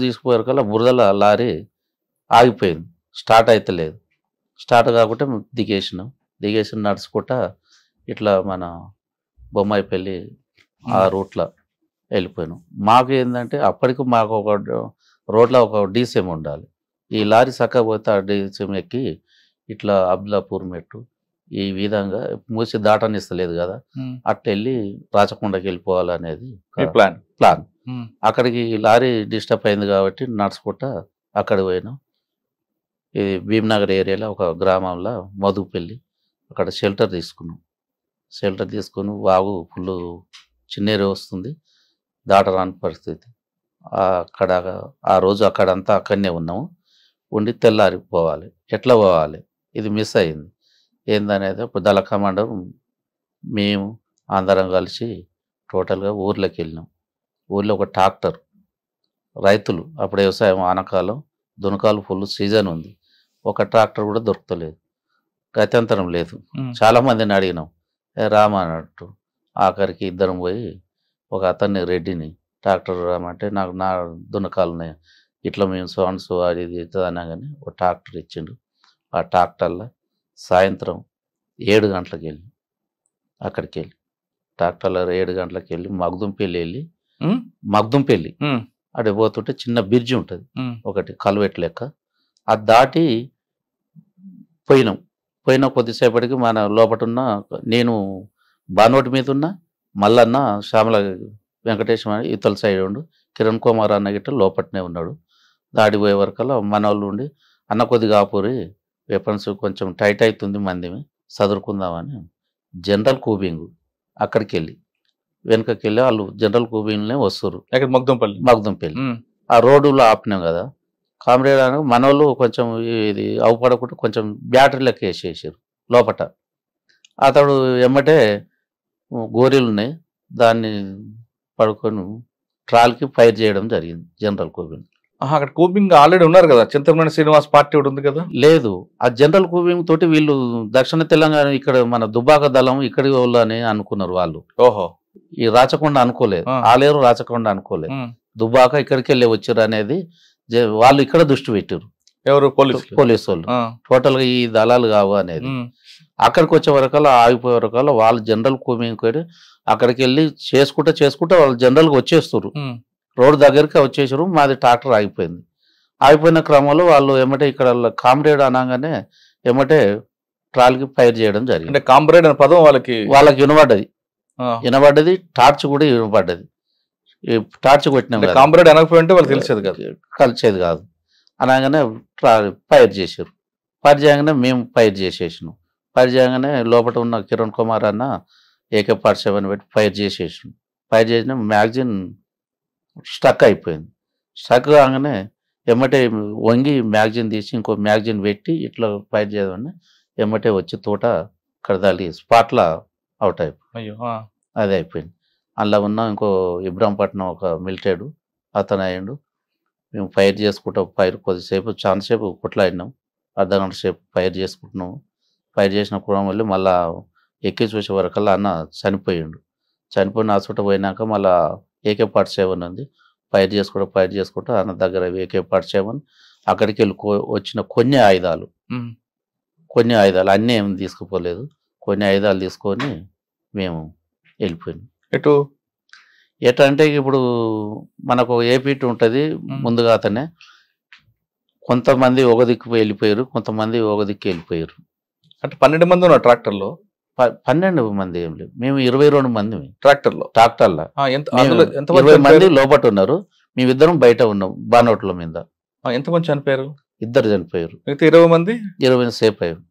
తీసుకుపోయారు కల్లా బురదల లారీ ఆగిపోయింది, స్టార్ట్ అయితే లేదు. స్టార్ట్ కాకుండా దిగేసి నడుచుకుంటా ఇట్లా మన బొమ్మాయిపల్లి ఆ రూట్లో వెళ్ళిపోయినాం. మాకు ఏంటంటే అప్పటికి మాకు ఒక రోడ్లో ఒక డీసీఎం ఉండాలి. ఈ లారీ చక్కగా పోతే ఆ డీసీఎం ఎక్కి ఇట్లా అబ్దుల్లాపూర్ మెట్టు ఈ విధంగా మూసి దాటనిస్తలేదు కదా, అట్లా వెళ్ళి రాచకొండకి వెళ్ళిపోవాలనేది ప్లాన్. అక్కడికి లారీ డిస్టర్బ్ అయింది కాబట్టి నడుచుకుంటా అక్కడ పోయినాం. ఇది భీమ్నగర్ ఏరియాలో ఒక గ్రామంలో మధుపల్లి, అక్కడ షెల్టర్ తీసుకుని వాగు ఫుల్ చిన్నేరు వస్తుంది, దాటరాని పరిస్థితి. అక్కడ ఆ రోజు అక్కడంతా అక్కడనే ఉన్నాము. ఉండి తెల్లారి పోవాలి, ఎట్లా పోవాలి ఇది మిస్ అయింది. ఏందనేది అప్పుడు దళ కమాండర్ మేము అందరం కలిసి టోటల్గా ఊర్లోకి వెళ్ళినాం. ఊర్లో ఒక ట్రాక్టర్, రైతులు అప్పుడు వ్యవసాయం ఆనకాలం, దునకాలు ఫుల్ సీజన్ ఉంది, ఒక ట్రాక్టర్ కూడా దొరకలేదు, గత్యంతరం లేదు. చాలామందిని అడిగినాం, రామా అన్నట్టు. ఆఖరికి ఇద్దరం పోయి ఒక అతన్ని రెడ్డిని ట్రాక్టర్ రామంటే, నాకు నా దునకాలు ఉన్నాయి, ఇట్లా మేము సోన్స్ అది ఇది అన్నా కానీ ఒక ట్రాక్టర్ ఇచ్చిండు. ఆ ట్రాక్టర్లో సాయంత్రం 7 గంటలకు వెళ్ళి అక్కడికి వెళ్ళి ట్రాక్టర్లో 7 గంటలకు వెళ్ళి మగ్దుంపల్లి అక్కడ పోతుంటే చిన్న బ్రిడ్జి ఉంటుంది ఒకటి, కల్వెట్ లెక్క, అది దాటి పోయిన కొద్దిసేపటికి మన లోపటున్న నేను బానోటి మీద ఉన్నా, మల్లన్న శ్యామల వెంకటేశ్వర ఇతల సైడ్ ఉండు, కిరణ్ కుమార్ అన్న గిట్ట లోపట్నే ఉన్నాడు. దాడిపోయే వరకల్లా మన వాళ్ళు ఉండి, అన్న కొద్దిగా ఆపూరి, వెపన్స్ కొంచెం టైట్ అవుతుంది, మంది చదువుకుందామని జనరల్ కూబింగ్ అక్కడికి వెళ్ళి వెనకకి వెళ్ళి వాళ్ళు జనరల్ కూబింగ్నే వస్తారు. మగ్దుంపల్లి ఆ రోడ్డులో ఆపినాం కదా, కామ్రేడ్ అని మన వాళ్ళు కొంచెం ఇది అవపడకుండా కొంచెం బ్యాటరీ లెక్క వేసేసారు లోపట. అతడు ఎమ్మటే గోరీలు ఉన్నాయి, దాన్ని పడుకొని ట్రాల్కి ఫైర్ చేయడం జరిగింది జనరల్ కూబింగ్. అక్కడ కూబింగ్ ఆల్రెడీ ఉన్నారు కదా, చింతమనేని శ్రీనివాస్ పార్టీ ఒకటి ఉంది కదా. లేదు, ఆ జనరల్ కూబింగ్ తోటి వీళ్ళు దక్షిణ తెలంగాణ ఇక్కడ మన దుబ్బాక దళం ఇక్కడి వాళ్ళు అని అనుకున్నారు వాళ్ళు. ఓహో, ఈ రాచకొండ అనుకోలేదు, ఆలేరు రాచకొండ అనుకోలేదు, దుబ్బాక ఇక్కడికి వెళ్ళి వచ్చారు అనేది వాళ్ళు ఇక్కడ దృష్టి పెట్టారు. ఎవరు? పోలీసు వాళ్ళు. టోటల్ గా ఈ దళాలు కావు అనేది. అక్కడికి వచ్చే వరకల్లా ఆగిపోయే వరకల్లా వాళ్ళు జనరల్ కూబింగ్ అక్కడికి వెళ్ళి చేసుకుంటా వాళ్ళు జనరల్ గా వచ్చేస్తారు, రోడ్డు దగ్గరికి వచ్చేసారు. మాది ట్రాక్టర్ ఆగిపోయింది. ఆగిపోయిన క్రమంలో వాళ్ళు ఏమంటే ఇక్కడ కామ్రేడ్ అనగానే ఏమంటే ట్రాల్కి ఫైర్ చేయడం జరిగింది. కామ్రేడ్ అనే పదం వాళ్ళకి వినబడ్డది, టార్చ్ కూడా వినబడ్డది. టార్చ్ కొట్టినాం, కామ్రేడ్ అనకపోయింటే వాళ్ళు కలిసేది కాదు అనగానే ఫైర్ చేశారు. ఫైర్ చేయగానే మేము ఫైర్ చేసేసినాం. ఫైర్ చేయగానే లోపల ఉన్న కిరణ్ కుమార్ అన్న AK-47 పెట్టి ఫైర్ చేసేసినాం. ఫైర్ చేసిన మ్యాగజిన్ స్టక్ అయిపోయింది. స్టక్ కాగానే ఎమ్మటే వంగి మ్యాగజిన్ తీసి ఇంకో మ్యాగజిన్ పెట్టి ఇట్లా ఫైర్ చేయమని ఎమ్మటే వచ్చి తోట కడదాలి స్పాట్లా అవుట్ అయిపోయి అది అయిపోయింది. అందులో ఉన్న ఇంకో ఇబ్రాంపట్నం ఒక మిలిటెడ్ అతను అయ్యిండు. మేము ఫైర్ ఫైర్ కొద్దిసేపు చాలాసేపు కొట్లాడినాం, అర్ధగంట సేపు ఫైర్ చేసుకుంటున్నాము. ఫైర్ చేసిన కూడా మళ్ళీ ఎక్కి చూసే వరకల్లా అన్న చనిపోయిన హాస్పిటల్ పోయినాక మళ్ళీ AK-47 ఉంది. ఫైర్ చేసుకుంటూ అన్న దగ్గర AK-47 అక్కడికి వెళ్ళి వచ్చిన కొన్ని ఆయుధాలు అన్నీ ఏమి తీసుకుపోలేదు, కొన్ని ఆయుధాలు తీసుకొని మేము వెళ్ళిపోయినాం. ఎటు అంటే ఇప్పుడు మనకు AP ఉంటుంది ముందుగా, అతనే కొంతమంది ఒక దిక్కు వెళ్ళిపోయారు, కొంతమంది ఒక దిక్కు వెళ్ళిపోయారు. అంటే 12 మంది ఉన్నారు ట్రాక్టర్లో. 12 మంది ఏం లేదు, మేము 22 మంది ట్రాక్టర్లో 20 మంది లోపల ఉన్నారు, మేమిద్దరం బయట ఉన్నాం బానోట్ల మీద. ఎంతమంది చనిపోయారు? 2 చనిపోయారు. 20 మంది 20 సేఫ్ అయ్యారు.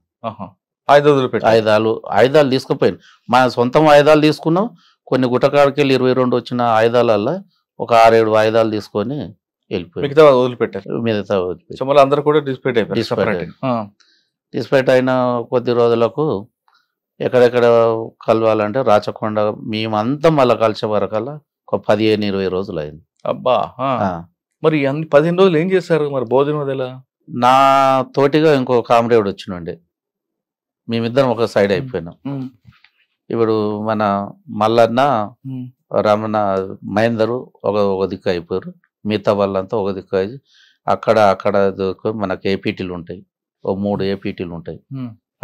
ఆయుధాలు తీసుకుపోయారు, మన సొంతం ఆయుధాలు తీసుకున్నాం. కొన్ని గుట్టకాడికి వెళ్ళి 22 వచ్చిన ఆయుధాలల్లో ఒక 6-7 ఆయుధాలు తీసుకొని వెళ్ళిపోయారు. మిగతా వదిలిపెట్టారు. అందరూ కూడా డిస్పైట్ అయిన కొద్ది రోజులకు ఎక్కడెక్కడ కలవాలంటే రాచకొండ మేమంతా మళ్ళీ కలిసే వరకల్లా ఒక 15-20 రోజులు అయింది. అబ్బా, మరి 15 రోజులు ఏం చేశారు? మరి భోజనం అదేలా? నా తోటిగా ఇంకో కామ్రేడ్ వచ్చినండి, మేమిద్దరం ఒక సైడ్ అయిపోయినాం. ఇప్పుడు మన మల్లన్న రమణ మహేందరు ఒక దిక్కు అయిపోయారు, మిగతా వాళ్ళంతా ఒక దిక్కు అయ్యి అక్కడ మనకు APTలు ఉంటాయి, 3 APTలు ఉంటాయి.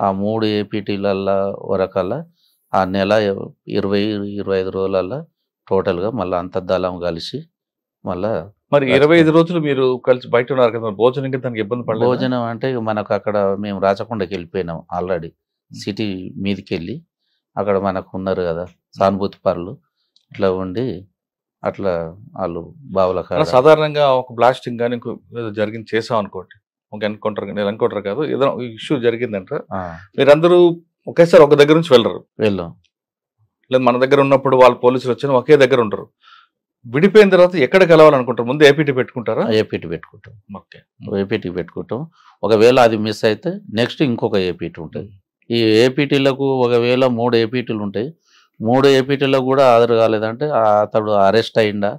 ఆ 3 APTల వరకల్లా ఆ నెల 20-25 రోజులల్లో టోటల్గా మళ్ళీ అంత దళం కలిసి మళ్ళా. మరి 25 రోజులు మీరు కలిసి బయట ఉన్నారు కదా, భోజనం దానికి ఇబ్బంది పడలేదు? భోజనం అంటే మనకు అక్కడ మేము రాచకొండకి వెళ్ళిపోయినాం ఆల్రెడీ, సిటీ మీదకి వెళ్ళి అక్కడ మనకు ఉన్నారు కదా సానుభూతి పరులు, ఇట్లా ఉండి అట్లా వాళ్ళు బావుల కాడ. సాధారణంగా ఒక బ్లాస్టింగ్ కానీ జరిగింది చేసాం అనుకోండి, అనుకుంటారు కాదు, ఏదైనా ఇష్యూ జరిగిందంట, మీరందరూ ఒకేసారి ఒక దగ్గర నుంచి వెళ్ళం లేదు, మన దగ్గర ఉన్నప్పుడు వాళ్ళు పోలీసులు వచ్చిన ఒకే దగ్గర ఉంటారు. విడిపోయిన తర్వాత ఎక్కడ కలవాలనుకుంటారు? ముందు APT పెట్టుకుంటారా? APT పెట్టుకుంటాం. ఒకవేళ అది మిస్ అయితే నెక్స్ట్ ఇంకొక APT ఉంటుంది. ఈ ఏపీటీలకు ఒకవేళ 3 ఏపీటీలు ఉంటాయి, 3 ఏపీటీలకు కూడా హాజరు కాలేదంటే అతడు అరెస్ట్ అయిందా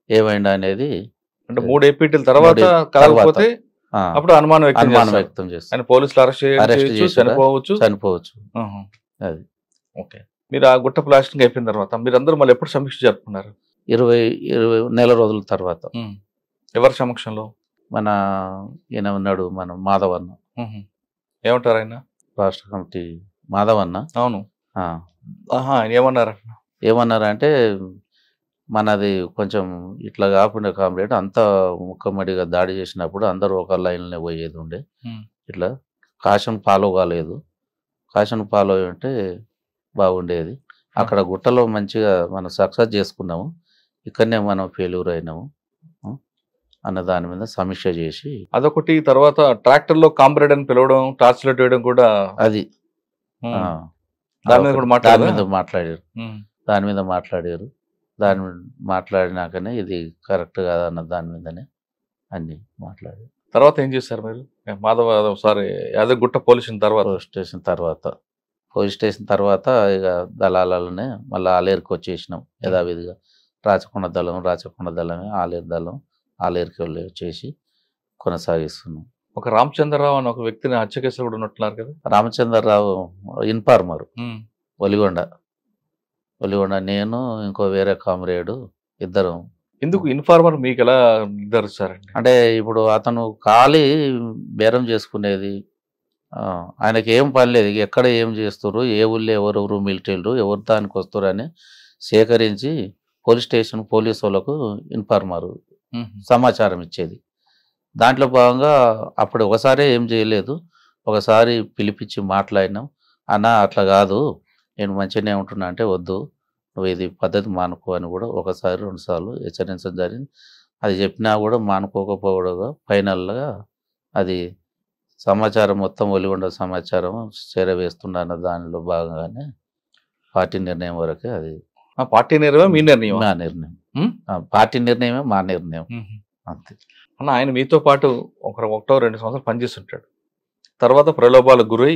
ఏమైందా అనేది, అంటే 3 ఏపీటీల తర్వాత కాకపోతే అప్పుడు అనుమానం వ్యక్తం చేస్తారు. పోలీసులు అరెస్ట్ చేసి చనిపోవచ్చు. అది ఓకే. మీరు ఆ గుట్ట ప్లాస్టింగ్ అయిపోయిన తర్వాత మీరందరూ మళ్ళీ ఎప్పుడు సమీక్ష జరుపుకున్నారు? 20 నెల రోజుల తర్వాత. ఎవరి సమక్షంలో? మన ఈయన ఉన్నాడు, మన మాధవన్న. ఏమంటారు ఆయన? రాష్ట్ర కమిటీ మాధవన్న. అవును. ఏమన్నారు? ఏమన్నారంటే మనది కొంచెం ఇట్లా కాకుండా కామ్రేడ్ అంతా ముక్కమడిగా దాడి చేసినప్పుడు అందరూ ఒక లైన్లోనే పోయేది ఉండే, ఇట్లా కాషన్ ఫాలో కాలేదు, కాషన్ ఫాలో అంటే బాగుండేది. అక్కడ గుట్టలో మంచిగా మనం సక్సెస్ చేసుకున్నాము, ఇక్కడనే మనం ఫెయిల్యూర్ అయినాము అన్న దాని మీద సమీక్ష చేసి అదొకటి. తర్వాత ట్రాక్టర్లో కామ్రేడ్ అని పిలవడం, టార్చ్ లైట్ వేయడం కూడా అది దాని మీద మాట్లాడారు. దాని మీద మాట్లాడినాకనే ఇది కరెక్ట్ కాదు అన్న దాని మీదనే అన్ని మాట్లాడారు. తర్వాత ఏం చేశారు మీరు? Madhava sorry Yadagirigutta police station తర్వాత ఇక దళాలనే మళ్ళీ ఆలేరుకి వచ్చేసినాం యథావిధిగా. రాచకొండ దళమే ఆలేరు దళం, ఆలేరుకి వచ్చేసి కొనసాగిస్తున్నాం. ఒక రామచంద్రరావు అని ఒక వ్యక్తిని హత్య కేసులో కూడా ఉన్నట్టున్నారు కదా? రామచంద్రరావు ఇన్ఫార్మర్, ఒలిగొండ. నేను ఇంకో వేరే కామ్రేడు ఇద్దరం. ఎందుకు ఇన్ఫార్మర్ మీకు ఎలా నిర్ధారిస్తారండి? అంటే ఇప్పుడు అతను ఖాళీ బేరం చేసుకునేది, ఆయనకి ఏం పని లేదు, ఎక్కడ ఏం చేస్తారు, ఏ ఊళ్ళో ఎవరెవరు మిలిటరీలు ఎవరు దానికి వస్తారు అని సేకరించి పోలీస్ వాళ్ళకు ఇన్ఫార్మర్ సమాచారం ఇచ్చేది. దాంట్లో భాగంగా అప్పుడు ఒకసారి ఏం చేయలేదు, ఒకసారి పిలిపించి మాట్లాడినాం. అన్న అట్లా కాదు, నేను మంచిగానే ఉంటున్నా అంటే వద్దు, నువ్వు ఇది పద్ధతి మానుకో అని కూడా ఒకసారి 2 సార్లు హెచ్చరించడం జరిగింది. అది చెప్పినా కూడా మానుకోకపోవడంగా ఫైనల్గా అది సమాచారం మొత్తం ఒలిగొండ సమాచారం చేరవేస్తున్న దానిలో భాగంగానే పార్టీ నిర్ణయం వరకే. అది పార్టీ నిర్ణయం మీ నిర్ణయం? మా నిర్ణయం. పార్టీ నిర్ణయమే మా నిర్ణయం అంతే. అన్న ఆయన మీతో పాటు 1-2 సంవత్సరాలు పనిచేస్తుంటాడు, తర్వాత ప్రలోభాలకు గురై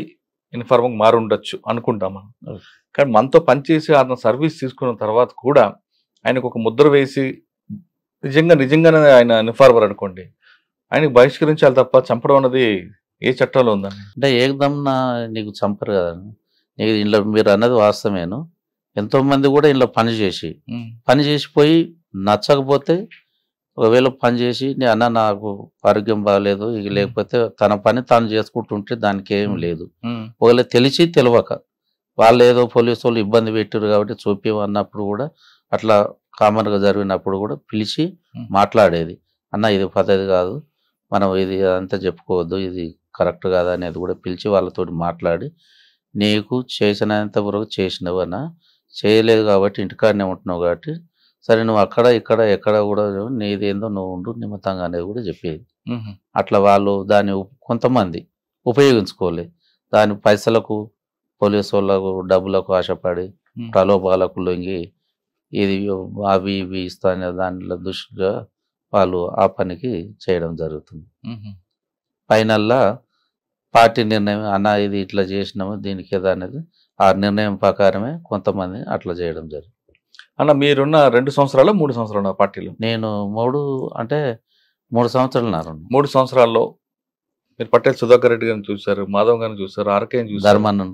ఇన్ఫార్మర్ మారి ఉండొచ్చు అనుకుంటాం మనం. కానీ మనతో పనిచేసి ఆయన సర్వీస్ తీసుకున్న తర్వాత కూడా ఆయనకు ఒక ముద్ర వేసి నిజంగానే ఆయన ఇన్ఫార్మర్ అనుకోండి, ఆయనకు బహిష్కరించాలి తప్ప చంపడం అన్నది ఏ చట్టంలో ఉందండి? అంటే ఏకదమ్నా నీకు చంపరు కదా, నీకు ఇంట్లో మీరు అన్నది వాస్తవేను. ఎంతోమంది కూడా ఇంట్లో పని చేసిపోయి నచ్చకపోతే ఒకవేళ పని చేసి అన్న నాకు ఆరోగ్యం బాగాలేదు ఇక లేకపోతే తన పని తాను చేసుకుంటుంటే దానికి ఏం లేదు. ఒకవేళ తెలిసి తెలియక వాళ్ళు ఏదో పోలీసు వాళ్ళు ఇబ్బంది పెట్టారు కాబట్టి చూపివన్నప్పుడు కూడా అట్లా కామన్గా జరిగినప్పుడు కూడా పిలిచి మాట్లాడేది, అన్న ఇది పద్ధతి కాదు, మనం ఇది అంతా చెప్పుకోవద్దు, ఇది కరెక్ట్ కాదు అనేది కూడా పిలిచి వాళ్ళతో మాట్లాడి, నీకు చేసినంత వరకు చేసినవన్నా, చేయలేదు కాబట్టి ఇంటికాడనే ఉంటున్నావు కాబట్టి సరే నువ్వు అక్కడ ఇక్కడ ఎక్కడ కూడా నీదేందో నువ్వు ఉండు నిమిత్తంగా అనేది కూడా చెప్పేది. అట్లా వాళ్ళు దాన్ని కొంతమంది ఉపయోగించుకోలేదు, దాని పైసలకు పోలీసు వాళ్ళకు డబ్బులకు ఆశపడి ప్రలోభాలకు లొంగి ఇది అవి ఇవి ఇస్తానే దానిలో దృష్టిగా వాళ్ళు ఆ పనికి చేయడం జరుగుతుంది. ఫైనల్లా పార్టీ నిర్ణయం అన్న ఇది ఇట్లా చేసినాము దీనికి ఏదో అనేది ఆ నిర్ణయం ప్రకారమే కొంతమంది అట్లా చేయడం జరుగుతుంది. అన్న మీరున్న 2 సంవత్సరాలు 3 సంవత్సరాలు పార్టీలో? నేను 3 సంవత్సరాలు. 3 సంవత్సరాల్లో మీరు పటేల్ సుధాకర్ రెడ్డి గారిని చూశారు, మాధవ్ గారిని చూశారు, ఆర్కేని చూశారు,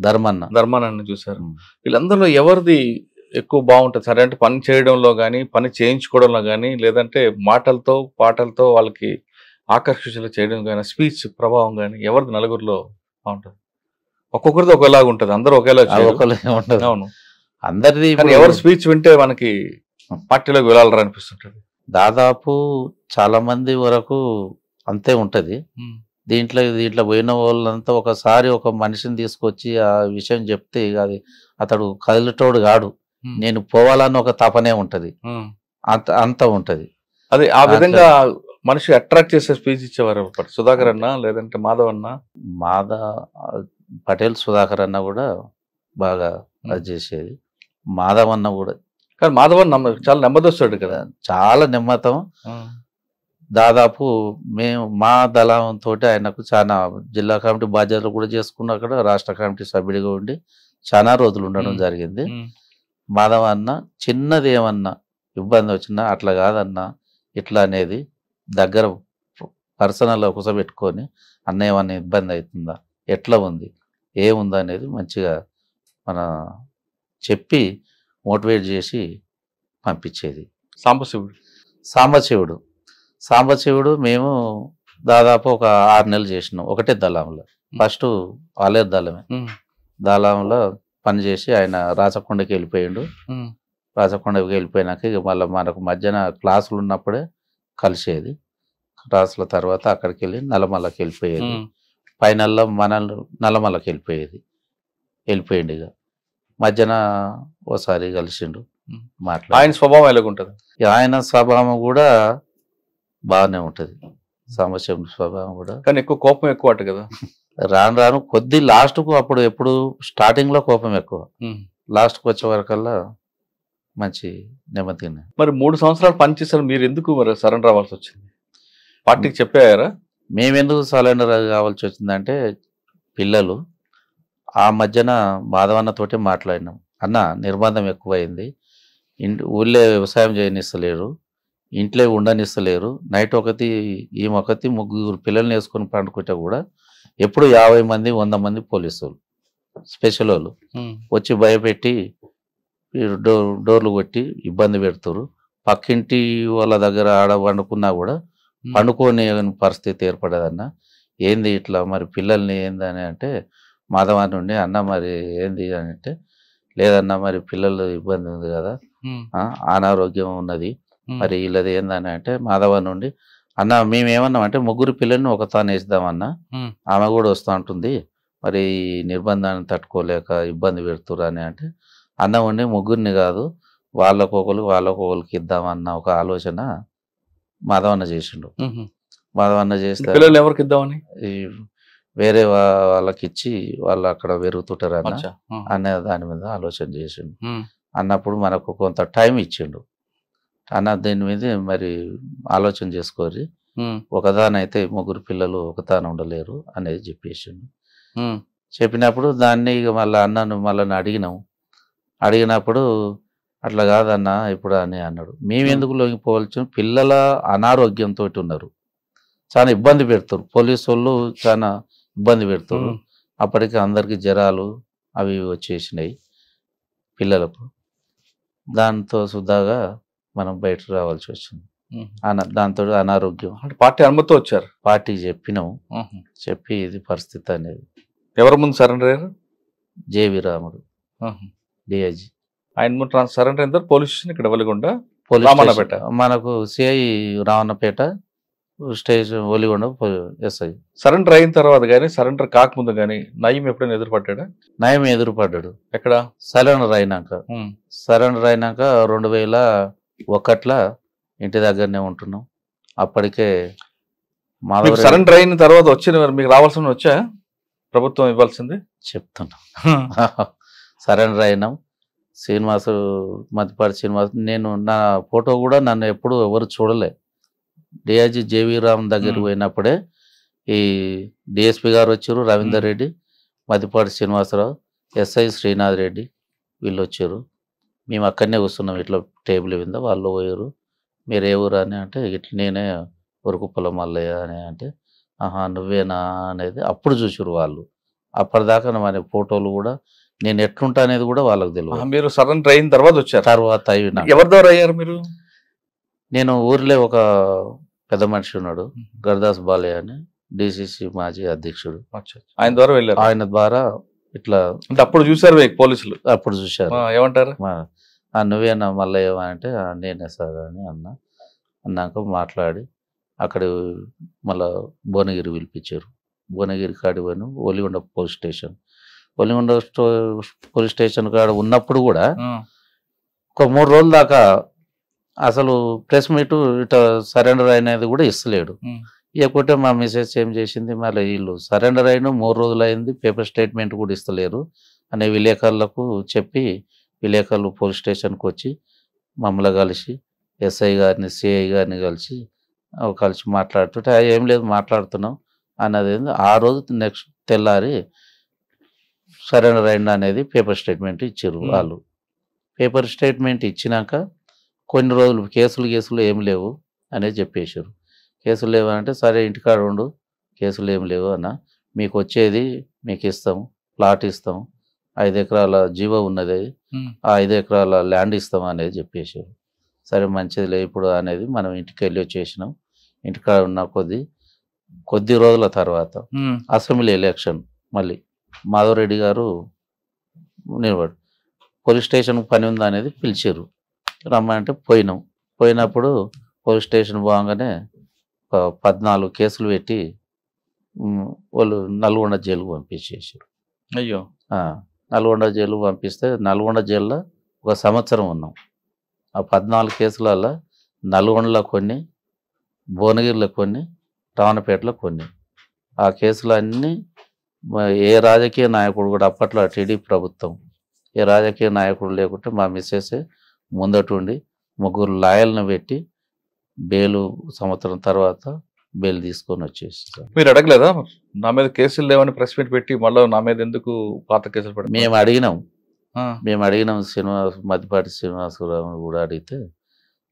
ధర్మాన్ని చూశారు. వీళ్ళందరిలో ఎవరిది ఎక్కువ బాగుంటుంది సరే? అంటే పని చేయడంలో కానీ పని చేయించుకోవడంలో కానీ లేదంటే మాటలతో పాటలతో వాళ్ళకి ఆకర్షించేలా చేయడం కానీ స్పీచ్ ప్రభావం కానీ ఎవరిది నలుగురిలో బాగుంటుంది? ఒక్కొక్కరిది ఒకలాగా ఉంటుంది, అందరూ ఒకేలా ఉంటుంది. అవును, అందరిది. ఎవరి స్పీచ్ వింటే మనకి పార్టీలోకి వెళ్ళాలరా అనిపిస్తుంటది. దాదాపు చాలా మంది వరకు అంతే ఉంటది. దీంట్లో పోయిన వాళ్ళంతా ఒకసారి ఒక మనిషిని తీసుకొచ్చి ఆ విషయం చెప్తే అది అతడు కదిలేటోడు కాడు, నేను పోవాలని ఒక తపనే ఉంటది, అంత ఉంటది. అది ఆ విధంగా మనిషి అట్రాక్ట్ చేసే స్పీచ్ ఇచ్చేవారు సుధాకర్ అన్న లేదంటే మాధవ్ అన్న? పటేల్ సుధాకర్ అన్న కూడా బాగా అది చేసేది, మాధవ్ అన్న కూడా. కానీ మాధవ్ అన్న చాలా నెమ్మదొస్తాడు కదా, చాలా నెమ్మతం. దాదాపు మేము మా దళంతో ఆయనకు చాలా జిల్లా కమిటీ బాధ్యతలు కూడా చేసుకున్న, అక్కడ రాష్ట్ర కమిటీ సభ్యుడిగా ఉండి చాలా రోజులు ఉండడం జరిగింది. మాధవ అన్న చిన్నది ఏమన్నా ఇబ్బంది వచ్చినా అట్లా కాదన్నా ఇట్లా అనేది దగ్గర పర్సనల్గా కూర్చోబెట్టుకొని అన్న ఏమన్నా ఇబ్బంది అవుతుందా, ఎట్లా ఉంది, ఏముందా అనేది మంచిగా మన చెప్పి మోటివేట్ చేసి పంపించేది. సాంబశివుడు మేము దాదాపు ఒక 6 నెలలు చేసినాం ఒకటే దళంలో. ఫస్ట్ వాళ్ళే దళంలో పనిచేసి ఆయన రాచకొండకి వెళ్ళిపోయిండు. రాచకొండకి వెళ్ళిపోయినాక ఇక మళ్ళీ మనకు మధ్యాహ్న క్లాసులు ఉన్నప్పుడే కలిసేది. క్లాసుల తర్వాత అక్కడికి వెళ్ళి నల్లమల్లకి వెళ్ళిపోయేది. ఫైనల్లో నల్లమల్లకి వెళ్ళిపోయిండు. ఇక మధ్యాహ్న ఓసారి కలిసిండు, మాట్లాడు. ఆయన స్వభావం ఎలాగుంటుంది? ఆయన స్వభావం కూడా బాగానే ఉంటుంది. సాంబశివుని స్వభావం కూడా, కానీ ఎక్కువ కోపం ఎక్కువ అట కదా. రాను కొద్ది లాస్ట్కు అప్పుడు ఎప్పుడు స్టార్టింగ్ లో కోపం ఎక్కువ, లాస్ట్కు వచ్చే వరకల్లా మంచి నెమ్మది. మరి 3 సంవత్సరాలు పనిచేసారు, మీరు ఎందుకు మరి సరెండర్ అవ్వాల్సి వచ్చింది? పార్టీకి చెప్పారా? మేమెందుకు సరెండర్ కావాల్సి వచ్చిందంటే పిల్లలు ఆ మధ్యన మాధవన్నతోటి మాట్లాడినాం. అన్న నిర్బంధం ఎక్కువైంది, ఊళ్ళో వ్యవసాయం చేయనిస్తలేరు, ఇంట్లో ఉండనిస్తలేరు. నైట్ ఈమె 3 పిల్లల్ని వేసుకొని పండుకుంటే కూడా ఎప్పుడు 50 మంది 100 మంది పోలీసులు స్పెషల్ వాళ్ళు వచ్చి భయపెట్టి డోర్లు కొట్టి ఇబ్బంది పెడుతురు. పక్కింటి వాళ్ళ దగ్గర ఆడ వండుకున్నా కూడా పండుకోని పరిస్థితి ఏర్పడదన్న. ఏంది ఇట్లా మరి పిల్లల్ని ఏందని అంటే మాధవాన్ని ఉండి అన్న మరి ఏంది అని అంటే, లేదన్నా మరి పిల్లలు ఇబ్బంది ఉంది కదా, అనారోగ్యం ఉన్నది, మరి వీళ్ళది ఏందని అంటే మాధవ నుండి అన్న మేమేమన్నాం అంటే 3 పిల్లల్ని ఒక తాను వేద్దామన్నా, ఆమె కూడా వస్తూ ఉంటుంది, మరి నిర్బంధాన్ని తట్టుకోలేక ఇబ్బంది పెడుతురు అని అంటే అన్న ఉండి 3 కాదు వాళ్ళకొకరికి ఇద్దామన్న ఒక ఆలోచన మాధవన్న చేసిండు. మాధవన్న చేస్తే పిల్లలు ఎవరికి ఇద్దామని వేరే వాళ్ళకి ఇచ్చి వాళ్ళు అక్కడ పెరుగుతుంటారు అనే దాని మీద ఆలోచన చేసిండు. అన్నప్పుడు మనకు కొంత టైం ఇచ్చిండు. అన్న దీని మీద మరి ఆలోచన చేసుకోరి, ఒకదానైతే 3 పిల్లలు ఒకదాని ఉండలేరు అనేది చెప్పేసిండు. చెప్పినప్పుడు దాన్ని ఇక మళ్ళీ అన్నను అడిగినప్పుడు అట్లా కాదన్నా ఇప్పుడు అని అన్నాడు. మేమెందుకు లొంగిపోవాల్సిన, పిల్లల అనారోగ్యంతో ఉన్నారు, చాలా ఇబ్బంది పెడతారు, పోలీసు వాళ్ళు చాలా ఇబ్బంది పెడతారు. అప్పటికి అందరికి జ్వరాలు అవి వచ్చేసినాయి పిల్లలకు. దాంతో సుద్దాగా మనం బయట రావాల్సి వచ్చింది. దాంతో అనారోగ్యం. పార్టీ అనుమతితో వచ్చారు? పార్టీ చెప్పినాం, చెప్పి ఇది పరిస్థితి అనేది. ఎవరి ముందు సరెండర్ అయ్యారు? జేవి రాముడు డిఐజీ. ఆయన ముందు సరెండర్ అయిన పోలీస్ స్టేషన్ ఇక్కడ వెలిగొండ, మనకు CI Ravanapeta station Valigonda SI. Surrender అయిన తర్వాత కానీ సరెండర్ కాకముందు కానీ నయం ఎప్పుడైనా ఎదురుపడ్డా? నయం ఎదురుపడ్డాడు. ఎక్కడ? సరెండర్ అయినాక 2001లో ఇంటి దగ్గరనే ఉంటున్నాం. అప్పటికే సరెండర్ అయిన తర్వాత వచ్చిన మీకు రావాల్సిన వచ్చా ప్రభుత్వం ఇవ్వాల్సింది చెప్తున్నా. సరెండర్ అయినాం. శ్రీనివాసు మధ్యపాటి శ్రీనివాసు, నేను నా ఫోటో కూడా నన్ను ఎప్పుడు ఎవరు చూడలే. డిఐజీ జేవి రామ్ దగ్గరికి పోయినప్పుడే ఈ డిఎస్పి గారు వచ్చారు, రవీందర్ రెడ్డి, మధ్యపాటి శ్రీనివాసరావు, ఎస్ఐ శ్రీనాథ్ రెడ్డి వీళ్ళు వచ్చారు. మేము అక్కడనే కూర్చున్నాం ఇట్లా టేబుల్ మీద. వాళ్ళు పోయారు, మీరు ఏ ఊరు అని అంటే ఇట్లా నేనే ఉరుకుప్పల మల్లయ్య అని అంటే, ఆహా నువ్వేనా అనేది అప్పుడు చూసారు వాళ్ళు. అప్పటిదాకా మన ఫోటోలు కూడా నేను ఎట్లుంటా అనేది కూడా వాళ్ళకి తెలియదు. మీరు సరెండర్ అయిన తర్వాత వచ్చారు? తర్వాత అయినా. ఎవరి ద్వారా అయ్యారు మీరు? నేను ఊర్లో ఒక పెద్ద మనిషి ఉన్నాడు, గర్దాస్ బాలయ్య అని, డిసిసి మాజీ అధ్యక్షుడు. ఆయన ద్వారా వెళ్ళారు? ఆయన ద్వారా ఇట్లా. అంటే అప్పుడు చూసారు పోలీసులు? అప్పుడు చూశారు. ఏమంటారు? నువ్వేనా మల్లయ్య అంటే నేనే సార్ అని అన్నాక మాట్లాడి అక్కడ మళ్ళా భువనగిరి పిలిపించారు. భువనగిరి కాడి పోయిన Valigonda police station. Valigonda police station కాడ ఉన్నప్పుడు కూడా ఒక 3 రోజుల దాకా అసలు ప్రెస్ మీట్ ఇట్లా సరెండర్ అయినది కూడా ఇస్తలేడు. ఇకపోతే మా మెసేజ్ ఏం చేసింది, మళ్ళీ వీళ్ళు సరెండర్ అయిన 3 రోజులు అయింది, పేపర్ స్టేట్మెంట్ కూడా ఇస్తలేరు అనే విలేకరులకు చెప్పి, విలేకరులు పోలీస్ స్టేషన్కి వచ్చి మమ్మల్ని కలిసి ఎస్ఐ గారిని సిఐ గారిని కలిసి కలిసి మాట్లాడుతుంటే ఏం లేదు మాట్లాడుతున్నాం అన్నది ఆ రోజు నెక్స్ట్ తెల్లారి సరెండర్ అయింది అనేది పేపర్ స్టేట్మెంట్ ఇచ్చారు వాళ్ళు. పేపర్ స్టేట్మెంట్ ఇచ్చినాక కొన్ని రోజులు కేసులు ఏం లేవు అనేది చెప్పేశారు. కేసులు లేవు అంటే సరే ఇంటికాడ ఉండు, కేసులు ఏం లేవు అన్న, మీకు వచ్చేది మీకు ఇస్తాం, ప్లాట్ ఇస్తాం, 5 ఎకరాల జీవో ఉన్నది, ఆ 5 ఎకరాల ల్యాండ్ ఇస్తాం అనేది చెప్పేశారు. సరే మంచిది లే ఇప్పుడు అనేది మనం ఇంటికి వెళ్ళి వచ్చేసినాం. ఇంటికాడ ఉన్న కొద్ది రోజుల తర్వాత అసెంబ్లీ ఎలక్షన్ మళ్ళీ మాధవరెడ్డి గారు నిలబడు పోలీస్ స్టేషన్ పని ఉందా అనేది పిలిచారు. రమ్మంటే పోయినాం. పోయినప్పుడు పోలీస్ స్టేషన్ పోగానే 14 కేసులు పెట్టి వాళ్ళు నల్గొండ జైలుకు పంపించేసారు. అయ్యో. నల్గొండ జైలుకు పంపిస్తే నల్గొండ జైల్లో 1 సంవత్సరం ఉన్నాం. ఆ 14 కేసులలో నల్గొండలో కొన్ని, భువనగిరిలో కొన్ని, రావణపేటలో కొన్ని. ఆ కేసులు అన్నీ ఏ రాజకీయ నాయకుడు కూడా అప్పట్లో టీడీపీ ప్రభుత్వం ఏ రాజకీయ నాయకుడు లేకుంటే మా మిస్సెస్ ముందటుండి 3 లాయర్లను పెట్టి బెయిల్ సంవత్సరం తర్వాత బెయిల్ తీసుకొని వచ్చేసి. మీరు అడగలేదా నా మీద కేసులు లేవని ప్రెస్ మీట్ పెట్టి మళ్ళీ నా మీద ఎందుకు పాత కేసులు పెట్టి? మేము అడిగినాం మద్దిపాటి శ్రీనివాసరావు కూడా అడిగితే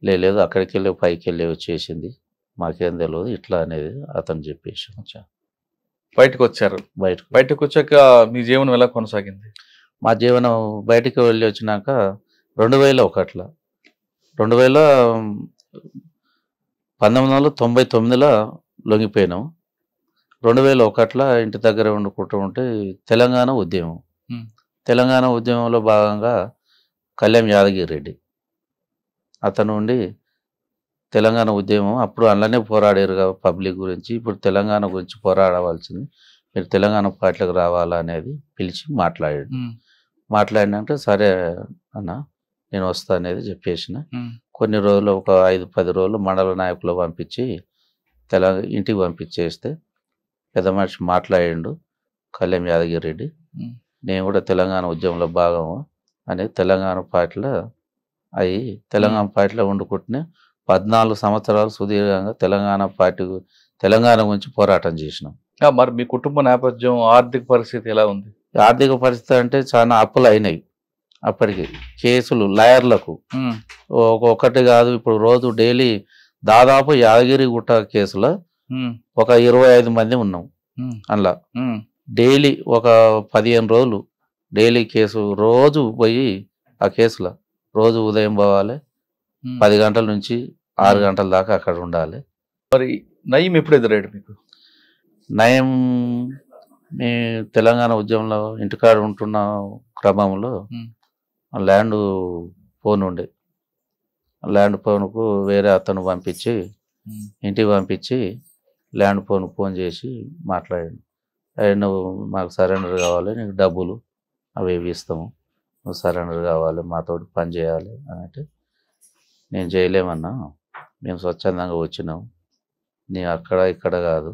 లేదు అక్కడికి వెళ్ళి పైకి వెళ్ళి వచ్చేసింది, మాకేం తెలియదు ఇట్లా అనేది అతను చెప్పేసి బయటకు వచ్చారు. బయటకు వచ్చాక మీ జీవనం ఎలా కొనసాగింది? మా జీవనం బయటికి వెళ్ళి వచ్చినాక 2001లో 1999లో లొంగిపోయినాం. 2001లో ఇంటి దగ్గర వండుకుంటూ ఉంటే తెలంగాణ ఉద్యమంలో భాగంగా కళ్యాణ్ యాదగిరి రెడ్డి అతను ఉండి తెలంగాణ ఉద్యమం అప్పుడు అందులోనే పోరాడారు పబ్లిక్ గురించి, ఇప్పుడు తెలంగాణ గురించి పోరాడవలసింది, మీరు తెలంగాణ పార్టీలకు రావాలా అనేది పిలిచి మాట్లాడినాక సరే అన్న నేను వస్తా అనేది చెప్పేసిన. కొన్ని రోజులు ఒక 5-10 రోజులు మండల నాయకులు పంపించి ఇంటికి పంపించేస్తే పెద్ద మనిషి మాట్లాడిండు కళ్యాణ్ యాదగిరి రెడ్డి, నేను కూడా తెలంగాణ ఉద్యమంలో భాగం అని తెలంగాణ పార్టీలో వండుకుంటున్నా 14 సంవత్సరాలు సుదీర్ఘంగా తెలంగాణ గురించి పోరాటం చేసినాం. మరి మీ కుటుంబ నేపథ్యం ఆర్థిక పరిస్థితి ఎలా ఉంది? ఆర్థిక పరిస్థితి అంటే చాలా అప్పులు అయినాయి అప్పటికి. కేసులు లాయర్లకు ఒకటి కాదు, ఇప్పుడు రోజు డైలీ దాదాపు యాదగిరిగుట్ట కేసులో ఒక 25 మంది ఉన్నాం. అందులో డైలీ ఒక 15 రోజులు డైలీ కేసు, రోజు పోయి ఆ కేసులో రోజు ఉదయం పోవాలి, 10 గంటల నుంచి 6 గంటల దాకా అక్కడ ఉండాలి. మరి నయం ఎప్పుడు ఎదురాడు మీకు? నయం మీ తెలంగాణ ఉద్యమంలో ఇంటికాడ ఉంటున్న క్రమంలో ల్యాండ్ ఫోన్కు వేరే అతను పంపించి ఇంటికి పంపించి ల్యాండ్ ఫోన్ చేసి మాట్లాడాడు. నువ్వు మాకు సరెండర్ కావాలి, నీకు డబ్బులు అవి ఇస్తాము, నువ్వు సరెండర్ కావాలి, మాతోటి పని చేయాలి అని అంటే నేను చేయలేమన్నా, మేము స్వచ్ఛందంగా వచ్చినాం, నీ అక్కడ ఇక్కడ కాదు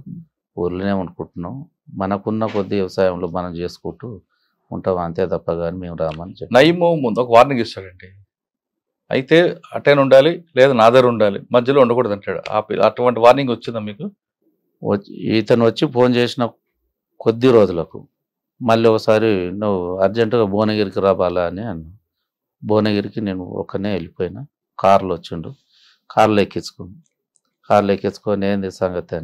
ఊర్లోనే అనుకుంటున్నాం, మనకున్న కొద్ది వ్యవసాయంలో మనం చేసుకుంటూ ఉంటాం అంతే తప్ప కానీ మేము రామని చెప్పి. నయము ముందు ఒక వార్నింగ్ ఇస్తాడండి, అయితే అటైన్ ఉండాలి లేదా నా దగ్గర ఉండాలి, మధ్యలో ఉండకూడదు అంటాడు. అటువంటి వార్నింగ్ వచ్చిందా మీకు? ఇతను వచ్చి ఫోన్ చేసిన కొద్ది రోజులకు మళ్ళీ ఒకసారి నువ్వు అర్జెంటుగా భువనగిరికి రావాలా అని అన్నా. భువనగిరికి నేను ఒక్కనే వెళ్ళిపోయినా. కార్లో వచ్చిండు, కార్లో ఎక్కించుకొని ఏంది సంగతి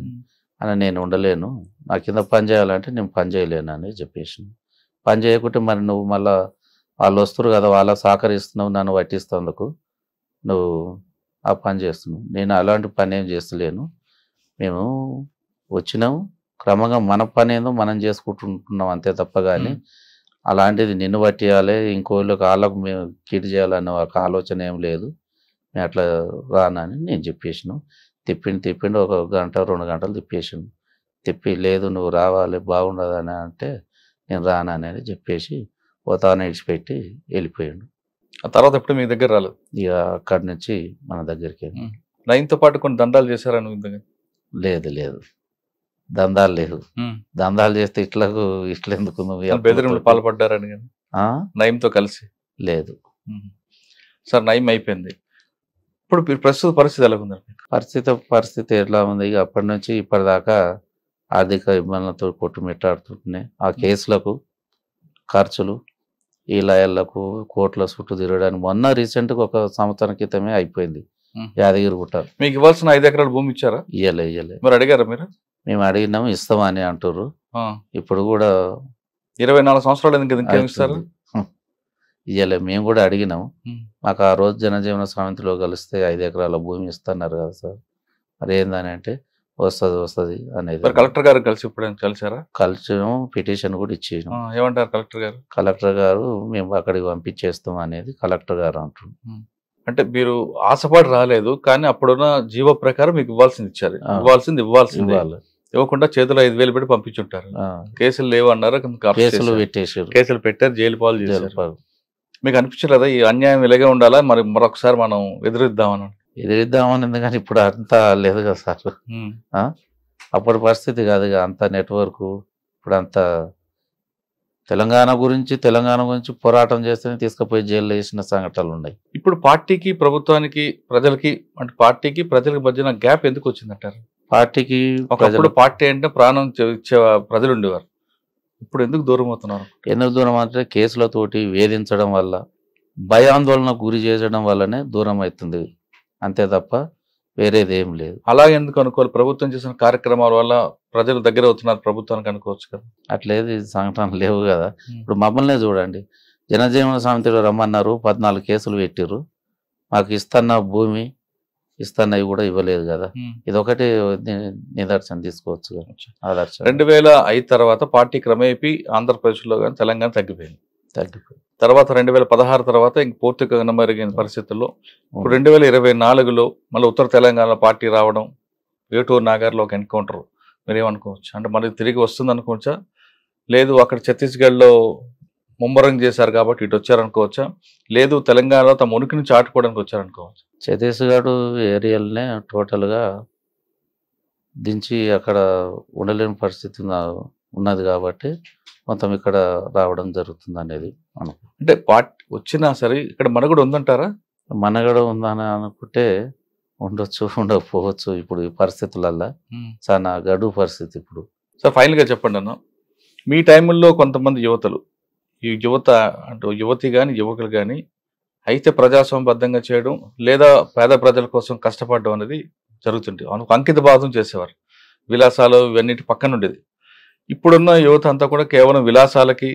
అని నేను ఉండలేను, నా కింద పని చేయాలంటే నేను పని చేయలేను అని చెప్పేసి. పని చేయకుంటే మరి నువ్వు మళ్ళీ వాళ్ళు వస్తారు కదా, వాళ్ళకి సహకరిస్తున్నావు, నన్ను పట్టిస్తేందుకు నువ్వు ఆ పని చేస్తున్నావు, నేను అలాంటి పని ఏం చేస్తలేను, మేము వచ్చినాము క్రమంగా మన పని ఏందో మనం చేసుకుంటుంటున్నాం అంతే తప్ప కానీ అలాంటిది నిన్ను పట్టియాలి ఇంకోళ్ళకి వాళ్ళకు మేము కీడు చేయాలనే ఒక ఆలోచన ఏం లేదు, నేను అట్లా రానని నేను చెప్పేసాను. తిప్పిండు 1 గంట 2 గంటలు తిప్పి లేదు నువ్వు రావాలి బాగుండదని అంటే నేను రానని చెప్పేసి పోతాను ఇడిచిపెట్టి వెళ్ళిపోయాడు. ఆ తర్వాత ఎప్పుడు మీ దగ్గర రాలేదు? ఇక అక్కడి నుంచి మన దగ్గరికి. నయంతో పాటు కొన్ని దందాలు చేశారని? లేదు దందాలు లేవు. దందాలు చేస్తే ఇట్లా ఎందుకు బెదిరింపులు పాల్పడ్డారని నయంతో కలిసి? లేదు సార్, నయం అయిపోయింది, ఇప్పుడు ప్రస్తుత పరిస్థితి ఎలా ఉంది? పరిస్థితి ఎట్లా ఉంది? అప్పటి నుంచి ఇప్పటిదాకా ఆర్థిక ఇబ్బందులతో కొట్టుమిట్టాడుతుంటున్నాయి. ఆ కేసులకు ఖర్చులు, ఈ లయర్లకు కోట్ల చుట్టూ తిరగడానికి మొన్న రీసెంట్గా 1 సంవత్సరం క్రితమే అయిపోయింది యాదగిరిగుట్ట. మీకు ఇవ్వాల్సిన 5 ఎకరాల భూమి ఇచ్చారా? ఇయ్యలే. మరి అడిగారా మీరు? మేము అడిగినాము, ఇస్తామని అంటారు. ఇప్పుడు కూడా 24 సంవత్సరాలు ఎందుకు ఇస్తారు? ఇయ్యలే. మేము కూడా అడిగినాము. మాకు ఆ రోజు జనజీవన సమితిలో కలిస్తే 5 ఎకరాల భూమి ఇస్తున్నారు కదా సార్, మరి ఏందని అంటే వస్తుంది అనేది. కలెక్టర్ గారు కలిసి ఇప్పుడు కలిసారా? కలిసాము, పిటిషన్ కూడా ఇచ్చేసాం. ఏమంటారు కలెక్టర్ గారు? కలెక్టర్ గారు మేము అక్కడికి పంపించేస్తాం అనేది కలెక్టర్ గారు అంటారు. అంటే మీరు ఆశపడి రాలేదు, కానీ అప్పుడున్న జీవో ప్రకారం మీకు ఇవ్వాల్సింది ఇచ్చారు. ఇవ్వాల్సింది ఇవ్వకుండా చేతిలో 5,000 పెట్టి పంపించుంటారు. కేసులు లేవు అన్నారు, కేసులు పెట్టారు, జైలు పాలు చేశారు. మీకు అనిపించలేదా ఈ అన్యాయం ఇలాగే ఉండాలా, మరి మరొకసారి మనం ఎదురిద్దామని? కానీ ఇప్పుడు అంతా లేదు కదా సార్. అప్పటి పరిస్థితి కాదు, అంత నెట్వర్క్. ఇప్పుడు అంతా తెలంగాణ గురించి పోరాటం చేస్తేనే తీసుకుపోయి జైల్లో వేసిన సంఘటనలు ఉన్నాయి. ఇప్పుడు పార్టీకి ప్రభుత్వానికి ప్రజలకి అంటే పార్టీకి ప్రజలకు మధ్యన గ్యాప్ ఎందుకు వచ్చిందంటారు? పార్టీకి ఒకప్పుడు పార్టీ అంటే ప్రాణం ఇచ్చే ప్రజలు ఉండేవారు, ఇప్పుడు ఎందుకు దూరం అవుతున్నారు? ఎందుకు దూరం అంటే కేసులతోటి వేధించడం వల్ల, భయాందోళన గురి చేయడం వల్లనే దూరం అవుతుంది, అంతే తప్ప వేరేది ఏం లేదు. అలా ఎందుకు అనుకోవాలి? ప్రభుత్వం చేసిన కార్యక్రమాల వల్ల ప్రజలు దగ్గర అవుతున్నారు ప్రభుత్వానికి అనుకోవచ్చు కదా. అట్లేదు సంఘటనలు లేవు కదా. ఇప్పుడు మమ్మల్నే చూడండి, జనజీవన సమితిలో రమ్మన్నారు, 14 కేసులు పెట్టిర్రు, మాకు ఇస్తున్న భూమి ఇస్తున్నవి కూడా ఇవ్వలేదు కదా. ఇదొకటి నిదర్శనం తీసుకోవచ్చు కదా, ఆదర్శం. 2005 తర్వాత పార్టీ క్రమేపీ ఆంధ్రప్రదేశ్లో కానీ తెలంగాణ తగ్గిపోయింది. తర్వాత 2016 తర్వాత ఇంక పూర్తిగా కనుమరుగైన పరిస్థితుల్లో ఇప్పుడు 2024లో మళ్ళీ ఉత్తర తెలంగాణ పార్టీ రావడం, వేటూరు నాగర్లో ఒక ఎన్కౌంటర్, మీరేమనుకోవచ్చు? అంటే మళ్ళీ తిరిగి వస్తుంది అనుకోవచ్చా? లేదు అక్కడ ఛత్తీస్గఢ్లో ముమ్మరం చేశారు కాబట్టి ఇటు వచ్చారనుకోవచ్చా? లేదు తెలంగాణలో తమ ఉనికిని చాటుకోవడానికి వచ్చారనుకోవచ్చు? ఛత్తీస్గఢ్ ఏరియాలనే టోటల్గా దించి అక్కడ ఉండలేని పరిస్థితి ఉన్నది కాబట్టి మొత్తం ఇక్కడ రావడం జరుగుతుంది అనేది అంటే పార్టీ వచ్చినా సరే ఇక్కడ మనగడ ఉందంటారా? మనగడ ఉందని అనుకుంటే ఉండొచ్చు, ఉండకపోవచ్చు. ఇప్పుడు ఈ పరిస్థితులల్లో చాలా గడువు పరిస్థితి ఇప్పుడు. సార్ ఫైనల్గా చెప్పండి అన్న, మీ టైంలో కొంతమంది యువతలు, ఈ యువత అంటే యువతి కానీ యువకులు కానీ అయితే ప్రజాస్వామ్యబద్ధంగా చేయడం లేదా పేద ప్రజల కోసం కష్టపడడం అనేది జరుగుతుంది. అంకిత భావం చేసేవారు, విలాసాలు ఇవన్నిటి పక్కన ఉండేది. ఇప్పుడున్న యువత అంతా కూడా కేవలం విలాసాలకి,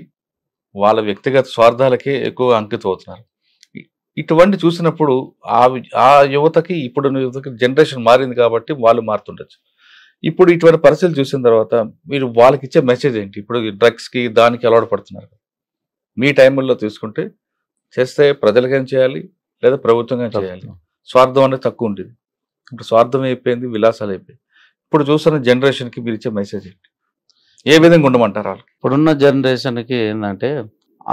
వాళ్ళ వ్యక్తిగత స్వార్థాలకే ఎక్కువ అంకితం అవుతున్నారు. ఇటువంటి చూసినప్పుడు ఆ యువతకి ఇప్పుడున్న యువతకి జనరేషన్ మారింది కాబట్టి వాళ్ళు మారుతుండొచ్చు. ఇప్పుడు ఇటువంటి పరిస్థితులు చూసిన తర్వాత మీరు వాళ్ళకి ఇచ్చే మెసేజ్ ఏంటి? ఇప్పుడు డ్రగ్స్కి దానికి అలవాటు పడుతున్నారు. మీ టైంలో తీసుకుంటే చేస్తే ప్రజలకైనా చేయాలి లేదా ప్రభుత్వంగా చేయాలి. స్వార్థం అనేది తక్కువ ఉంటుంది. ఇప్పుడు స్వార్థం అయిపోయింది, విలాసాలు అయిపోయింది. ఇప్పుడు చూస్తున్న జనరేషన్కి మీరు ఇచ్చే మెసేజ్ ఏంటి? ఏ విధంగా ఉండమంటారు వాళ్ళు? ఇప్పుడున్న జనరేషన్కి ఏంటంటే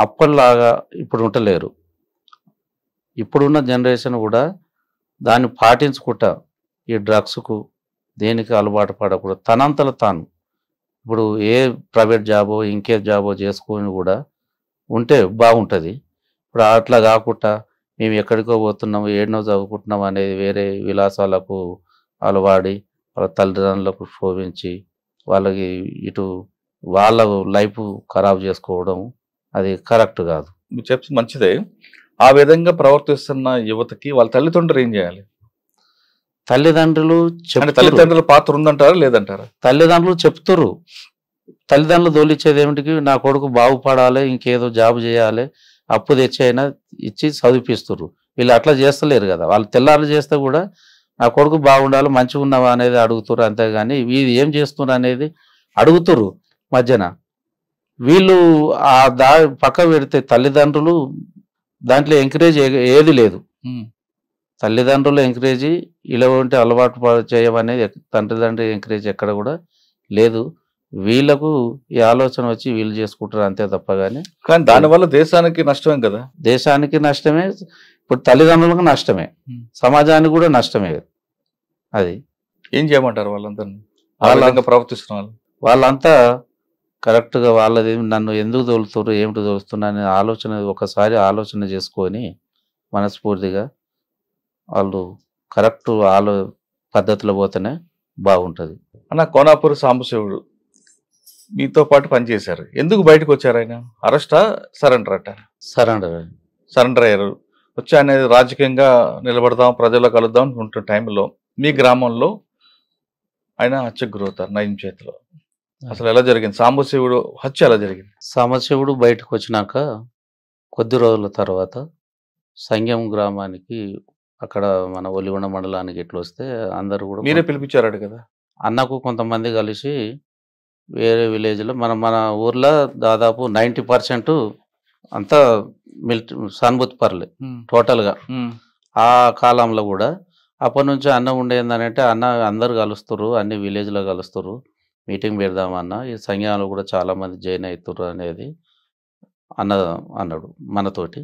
అప్పటిలాగా ఇప్పుడు ఉండలేరు. ఇప్పుడున్న జనరేషన్ కూడా దాన్ని పాటించుకుంటా ఈ డ్రగ్స్కు దేనికి అలవాటు పడకూడదు. తనంతలో తాను ఇప్పుడు ఏ ప్రైవేట్ జాబో ఇంకే జాబో చేసుకొని కూడా ఉంటే బాగుంటుంది. ఇప్పుడు అట్లా కాకుండా మేము ఎక్కడికో పోతున్నాము, ఏడనో చదువుకుంటున్నాం అనేది వేరే విలాసాలకు అలవాడి వాళ్ళ తల్లిదండ్రులకు శోభించి వాళ్ళకి ఇటు వాళ్ళ లైఫ్ ఖరాబ్ చేసుకోవడం అది కరెక్ట్ కాదు. మీరు చెప్తే మంచిదే. ఆ విధంగా ప్రవర్తిస్తున్న యువతకి వాళ్ళ తల్లిదండ్రులు ఏం చేయాలి? తల్లిదండ్రుల పాత్ర ఉందంటారా లేదంటారా? తల్లిదండ్రులు చెప్తారు. తల్లిదండ్రులు దోలిచ్చేది ఏమిటికి, నా కొడుకు బాగుపడాలి, ఇంకేదో జాబ్ చేయాలి, అప్పు తెచ్చైనా ఇచ్చి చదివిపిస్తారు. వీళ్ళు అట్లా చేస్తలేరు కదా. వాళ్ళు తెల్లారు చేస్తే కూడా నా కొడుకు బాగుండాలి, మంచిగా ఉన్నావా అనేది అడుగుతారు, అంతేగాని వీళ్ళు ఏం చేస్తున్నారు అనేది అడుగుతారు మధ్యన. వీళ్ళు ఆ పక్క పెడితే తల్లిదండ్రులు దాంట్లో ఎంకరేజ్ ఏది లేదు. తల్లిదండ్రులు ఎంకరేజ్ ఇలా ఉంటే అలవాటు చేయమనేది తండ్రిదండ్రి ఎంకరేజ్ ఎక్కడ కూడా లేదు. వీళ్ళకు ఈ ఆలోచన వచ్చి వీళ్ళు చేసుకుంటారు అంతే తప్ప కానీ దానివల్ల దేశానికి నష్టమే కదా. దేశానికి నష్టమే, ఇప్పుడు తల్లిదండ్రులకు నష్టమే, సమాజానికి కూడా నష్టమే. అది ఏం చేయమంటారు వాళ్ళందరినీ ప్రవర్తిస్తున్న వాళ్ళు? వాళ్ళంతా కరెక్ట్గా వాళ్ళది నన్ను ఎందుకు తోలుతారు, ఏమిటి తోలుతున్నా అనే ఆలోచన ఒకసారి ఆలోచన చేసుకొని మనస్ఫూర్తిగా వాళ్ళు కరెక్ట్ వాళ్ళు పద్ధతిలో పోతేనే బాగుంటుంది. అన్న కోనాపూర్ సాంబశివుడు మీతో పాటు పనిచేశారు, ఎందుకు బయటకు వచ్చారు? ఆయన అరెస్టా సరెండర్ అట? సరెండర్ అయ్యారు. వచ్చి అనేది రాజకీయంగా నిలబడదాం, ప్రజల్లో కలుద్దాం అనుకుంటున్న టైంలో మీ గ్రామంలో ఆయన హత్యకు గురవుతారు నయం చేతిలో. అసలు ఎలా జరిగింది సాంబశివుడు హత్య? ఎలా జరిగింది? సాంబశివుడు బయటకు వచ్చినాక కొద్ది రోజుల తర్వాత సంగం గ్రామానికి, అక్కడ మన ఒలిగొండ మండలానికి ఎట్లా వస్తే అందరు కూడా మీరే పిలిపించారట కదా అన్నకు కొంతమంది కలిసి వేరే విలేజ్లో మన ఊర్లో దాదాపు 90% అంతా సానుభూతి పర్లే టోటల్గా. ఆ కాలంలో కూడా అప్పటి నుంచి అన్న ఉండేందనంటే అన్న అందరు కలుస్తారు, అన్ని విలేజ్లో కలుస్తారు, మీటింగ్ పెడదామన్న, ఈ సంఘాలు కూడా చాలామంది జాయిన్ అవుతారు అనేది అన్నాడు మనతోటి.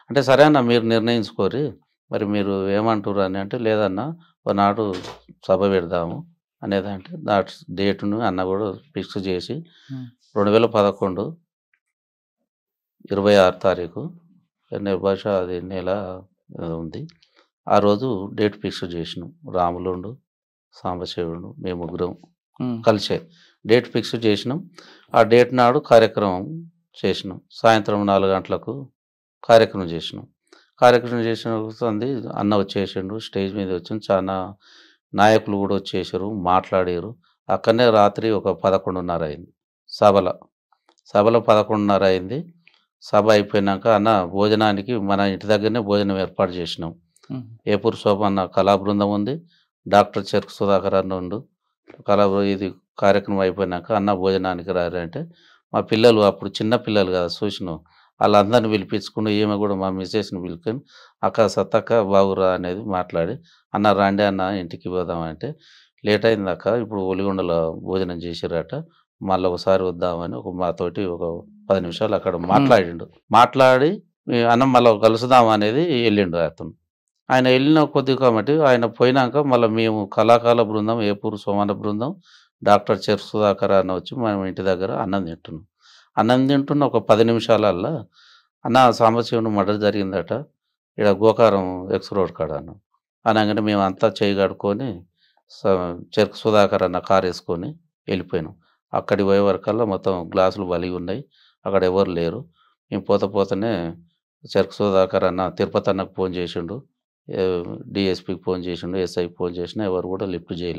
అంటే సరే అన్న మీరు నిర్ణయించుకోరి, మరి మీరు ఏమంటారు అని అంటే, లేదన్నా ఒకనాడు సభ పెడదాము అనేది. అంటే దాట్ డేట్ను అన్న కూడా ఫిక్స్ చేసి 2011 26 తారీఖు బహుశా అది నెల ఉంది, ఆ రోజు డేట్ ఫిక్స్ చేసినాం. రాములుండు, సాంబశివుడు, మేము ముగ్గురం కలిసే డేట్ ఫిక్స్ చేసినాం. ఆ డేట్ నాడు కార్యక్రమం చేసినాం. సాయంత్రం 4 గంటలకు కార్యక్రమం చేసినాం. కార్యక్రమం చేసిన అన్న వచ్చేసిండు, స్టేజ్ మీద వచ్చి చాలా నాయకులు కూడా వచ్చేసారు, మాట్లాడారు. అక్కడనే రాత్రి ఒక 11:30 అయింది. సభలో 11:30 అయింది. సభ అయిపోయినాక అన్న భోజనానికి మన ఇంటి దగ్గరనే భోజనం ఏర్పాటు చేసినాం. ఏపూరు శోభన్న కళా బృందం ఉంది, డాక్టర్ చెరుకు సుధాకర్ అన్న ఉండు. ఇది కార్యక్రమం అయిపోయినాక అన్న భోజనానికి రారంటే మా పిల్లలు, అప్పుడు చిన్న పిల్లలు కదా చూసినాం, వాళ్ళందరినీ పిలిపించుకుని ఈమె కూడా మా మిస్సెస్ని పిలుచుకొని అక్క సత్తక్క బాగురా అనేది మాట్లాడి, అన్న రాండి అన్న ఇంటికి పోదామంటే, లేట్ అయింది అక్క, ఇప్పుడు ఒలిగొండలో భోజనం చేసిరట, మళ్ళీ ఒకసారి వద్దామని మాతోటి ఒక 10 నిమిషాలు అక్కడ మాట్లాడి అన్న మళ్ళీ కలుసుదాం అనేది వెళ్ళిండు అతను. ఆయన వెళ్ళిన కొద్దిగా కాబట్టి ఆయన పోయినాక మళ్ళీ మేము కళాకాల బృందం, ఏపూరు సోమన్న బృందం, డాక్టర్ చెరుకు సుధాకర్ అన్న వచ్చి మేము ఇంటి దగ్గర అన్నం తింటున్న ఒక 10 నిమిషాలల్లా అన్న సాంబశివుని మర్డర్ జరిగిందట ఇక్కడ గోకారం ఎక్స్ రోడ్ కాడ అన్న అనగానే మేము అంతా చేయగడుకొని చెరుకు సుధాకర్ అన్న కారు వేసుకొని వెళ్ళిపోయినాం. అక్కడికి పోయే వరకల్లా మొత్తం గ్లాసులు బలిగి ఉన్నాయి, అక్కడ ఎవరు లేరు. మేము పోతేనే చెరుకు సుధాకర్ అన్న తిరుపతి అన్నకు ఫోన్ చేసిండు, డిఎస్పీకి ఫోన్ చేసిండు, ఎస్ఐకి ఫోన్ చేసినా ఎవరు కూడా లిఫ్ట్ చేయలేదు.